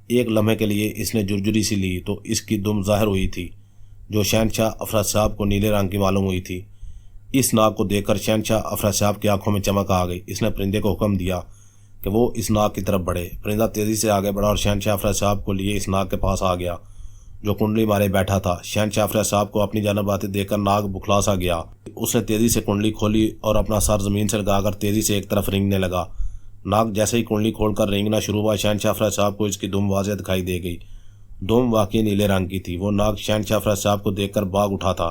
ایک لمحے کے لیے اس نے جرجری سی لی تو اس کی دم ظاہر ہوئی تھی جو شہنشاہ افراد صاحب کو نیلے رنگ کی معلوم ہوئی تھی۔ اس ناگ کو دیکھ کر شہنشاہ افراد صاحب کی آنکھوں میں چمک آ گئی۔ اس نے پرندے کو حکم دیا کہ وہ اس ناگ کی طرف بڑھے۔ پرندہ تیزی سے آگے بڑھا اور شہنشاہ افراد صاحب کو لیے اس ناگ کے پاس آ گیا جو کنڈلی مارے بیٹھا تھا۔ شہنشاہ افراد صاحب کو اپنی جانب آتے دیکھ کر ناگ بکھلا سا گیا۔ اس نے تیزی سے کنڈلی کھولی اور اپنا سر زمین سے لگا کر تیزی سے ایک طرف رینگنے لگا۔ ناگ جیسے ہی کنڈلی کھول کر رینگنا شروع ہوا، شہنشاہ افراد صاحب کو اس کی دم واضح دکھائی دے گئی۔ دم واقعی نیلے رنگ کی تھی۔ وہ ناگ شہنشاہ افراد صاحب کو دیکھ کر بھاگ اٹھا تھا۔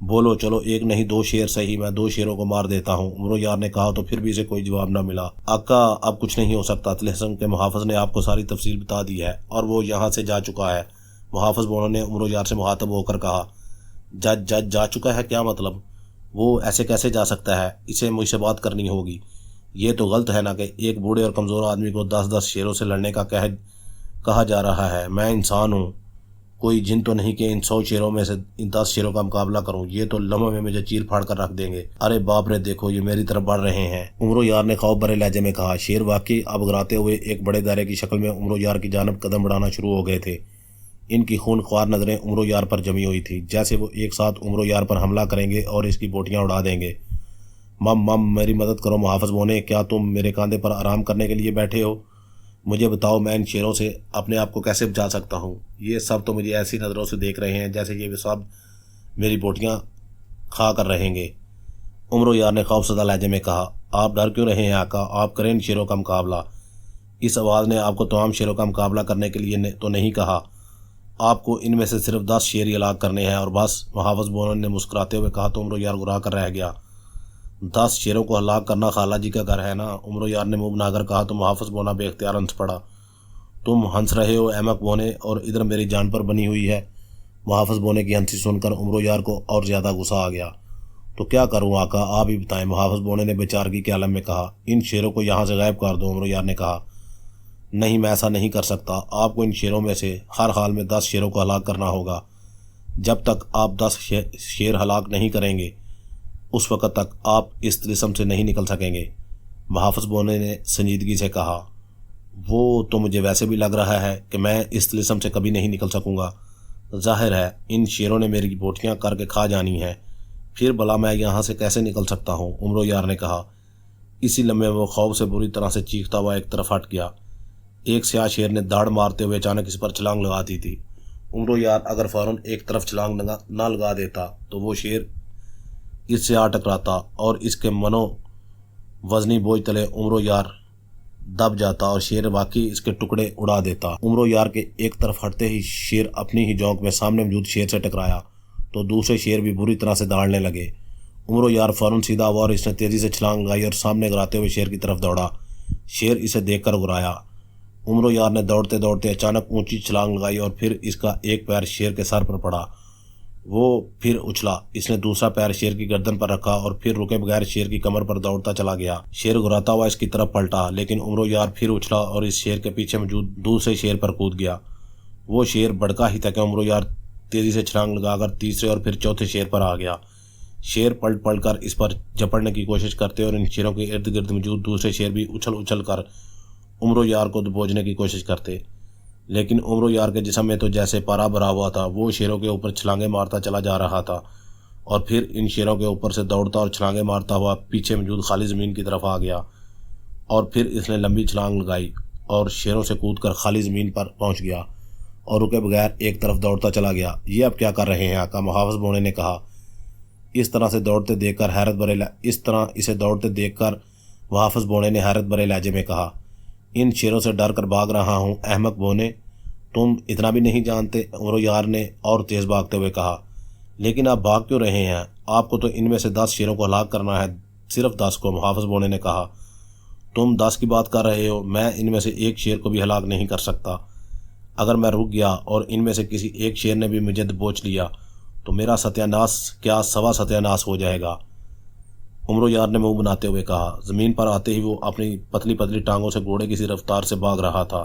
بولو چلو ایک نہیں دو شیر صحیح، میں 2 شیروں کو مار دیتا ہوں۔ عمر یار نے کہا تو پھر بھی اسے کوئی جواب نہ ملا۔ آقا اب کچھ نہیں ہو سکتا، طلسم کے محافظ نے آپ کو ساری تفصیل بتا دی ہے اور وہ یہاں سے جا چکا ہے۔ محافظ بونو نے عمر یار سے مخاطب ہو کر کہا، جج جا چکا ہے کیا مطلب؟ وہ ایسے کیسے جا سکتا ہے؟ اسے مجھ سے بات کرنی ہوگی۔ یہ تو غلط ہے نا کہ ایک بوڑھے اور کمزور آدمی کو 10 شیروں سے لڑنے کا کہا جا رہا ہے۔ میں انسان ہوں، کوئی جن تو نہیں کہ ان 100 شیروں میں سے ان 10 شیروں کا مقابلہ کروں۔ یہ تو لمحے میں مجھے چیر پھاڑ کر رکھ دیں گے۔ ارے باپ رے، دیکھو یہ میری طرف بڑھ رہے ہیں۔ عمر یار نے خوف بھرے لہجے میں کہا۔ شیر واقعی اب اگراتے ہوئے ایک بڑے دائرے کی شکل میں عمر یار کی جانب قدم بڑھانا شروع ہو گئے تھے۔ ان کی خون خوار نظریں عمر یار پر جمی ہوئی تھی، جیسے وہ ایک ساتھ عمر یار پر حملہ کریں گے اور اس کی بوٹیاں اڑا دیں گے۔ مم میری مدد کرو محافظ بونے، کیا تم میرے کاندھے پر آرام کرنے کے لیے بیٹھے ہو؟ مجھے بتاؤ میں ان شیروں سے اپنے آپ کو کیسے بچا سکتا ہوں؟ یہ سب تو مجھے ایسی نظروں سے دیکھ رہے ہیں جیسے یہ سب میری بوٹیاں کھا کر رہیں گے۔ عمر یار نے خوف زدہ لہجے میں کہا، آپ ڈر کیوں رہے ہیں آقا؟ آپ کریں ان شیروں کا مقابلہ۔ اس آواز نے آپ کو تمام شیروں کا مقابلہ کرنے کے لیے تو نہیں کہا، آپ کو ان میں سے صرف 10 شیر ہی ہلاک کرنے ہیں اور بس۔ محافظ بونو نے مسکراتے ہوئے کہا تو عمر یار گھبرا کر رہ گیا۔ 10 شیروں کو ہلاک کرنا خالہ جی کا گھر ہے نا؟ عمر یار نے منہ بنا کر کہا تو محافظ بونا بے اختیار ہنس پڑا۔ تم ہنس رہے ہو احمق بونے، اور ادھر میری جان پر بنی ہوئی ہے۔ محافظ بونے کی ہنسی سن کر عمر یار کو اور زیادہ غصہ آ گیا۔ تو کیا کروں آقا، آپ ہی بتائیں، محافظ بونے نے بے چارگی کے عالم میں کہا۔ ان شیروں کو یہاں سے غائب کر دو، عمر یار نے کہا۔ نہیں میں ایسا نہیں کر سکتا، آپ کو ان شیروں میں سے ہر حال میں 10 شیروں کو ہلاک کرنا ہوگا۔ جب تک آپ 10 شیر ہلاک نہیں کریں گے اس وقت تک آپ اس طلسم سے نہیں نکل سکیں گے، محافظ بونے نے سنجیدگی سے کہا۔ وہ تو مجھے ویسے بھی لگ رہا ہے کہ میں اس طلسم سے کبھی نہیں نکل سکوں گا۔ ظاہر ہے ان شیروں نے میری بوٹیاں کر کے کھا جانی ہیں، پھر بھلا میں یہاں سے کیسے نکل سکتا ہوں؟ عمر یار نے کہا۔ اسی لمحے وہ خوف سے بری طرح سے چیختا ہوا ایک طرف ہٹ گیا۔ ایک سیاہ شیر نے داڑ مارتے ہوئے اچانک اس پر چھلانگ لگا دی تھی۔ عمر یار اگر فوراً ایک طرف چھلانگ نہ لگا دیتا تو وہ شیر اس سے آ ٹکراتا اور اس کے منو وزنی بوجھ تلے عمر یار دب جاتا اور شیر واقعی اس کے ٹکڑے اڑا دیتا۔ عمر یار کے ایک طرف ہٹتے ہی شیر اپنی ہی جونک میں سامنے موجود شیر سے ٹکرایا تو دوسرے شیر بھی بری طرح سے داڑنے لگے۔ عمر یار فوراً سیدھا ہوا اور اس نے تیزی سے چھلانگ لگائی اور سامنے گراتے ہوئے شیر کی طرف دوڑا۔ شیر اسے دیکھ کر گرایا۔ عمر یار نے دوڑتے دوڑتے اچانک اونچی چھلانگ لگائی اور پھر اس کا ایک پیر شیر کے سر پر پڑا۔ وہ پھر اچھلا، اس نے دوسرا پیر شیر کی گردن پر رکھا اور پھر رکے بغیر شیر کی کمر پر دوڑتا چلا گیا۔ شیر گراتا ہوا اس کی طرف پلٹا، لیکن عمر یار پھر اچھلا اور اس شیر کے پیچھے موجود دوسرے شیر پر کود گیا۔ وہ شیر بڑکا ہی تھا کہ عمر یار تیزی سے چھلانگ لگا کر تیسرے اور پھر چوتھے شیر پر آ گیا۔ شیر پلٹ کر اس پر جھپڑنے کی کوشش کرتے اور ان شیروں کے ارد گرد موجود دوسرے شیر بھی اچھل کر عمر یار کو دبوچنے کی کوشش کرتے، لیکن عمر یار کے جسم میں تو جیسے پارا بھرا ہوا تھا۔ وہ شیروں کے اوپر چھلانگیں مارتا چلا جا رہا تھا اور پھر ان شیروں کے اوپر سے دوڑتا اور چھلانگیں مارتا ہوا پیچھے موجود خالی زمین کی طرف آ گیا اور پھر اس نے لمبی چھلانگ لگائی اور شیروں سے کود کر خالی زمین پر پہنچ گیا اور رکے بغیر ایک طرف دوڑتا چلا گیا۔ یہ اب کیا کر رہے ہیں آقا؟ محافظ بونے نے کہا۔ اس طرح اسے دوڑتے دیکھ کر محافظ بونے نے حیرت بھرے لہجے میں کہا، ان شیروں سے ڈر کر بھاگ رہا ہوں احمق بونے، تم اتنا بھی نہیں جانتے؟ عمر یار نے اور تیز بھاگتے ہوئے کہا۔ لیکن آپ بھاگ کیوں رہے ہیں؟ آپ کو تو ان میں سے 10 شیروں کو ہلاک کرنا ہے، صرف 10 کو، محافظ بونے نے کہا۔ تم 10 کی بات کر رہے ہو، میں ان میں سے ایک شیر کو بھی ہلاک نہیں کر سکتا۔ اگر میں رک گیا اور ان میں سے کسی ایک شیر نے بھی مجھے دبوچ لیا تو میرا ستیاناش کیا 1.25 ستیاناش ہو جائے گا، عمر یار نے منہ بناتے ہوئے کہا۔ زمین پر آتے ہی وہ اپنی پتلی ٹانگوں سے گھوڑے کی سی رفتار سے بھاگ رہا تھا۔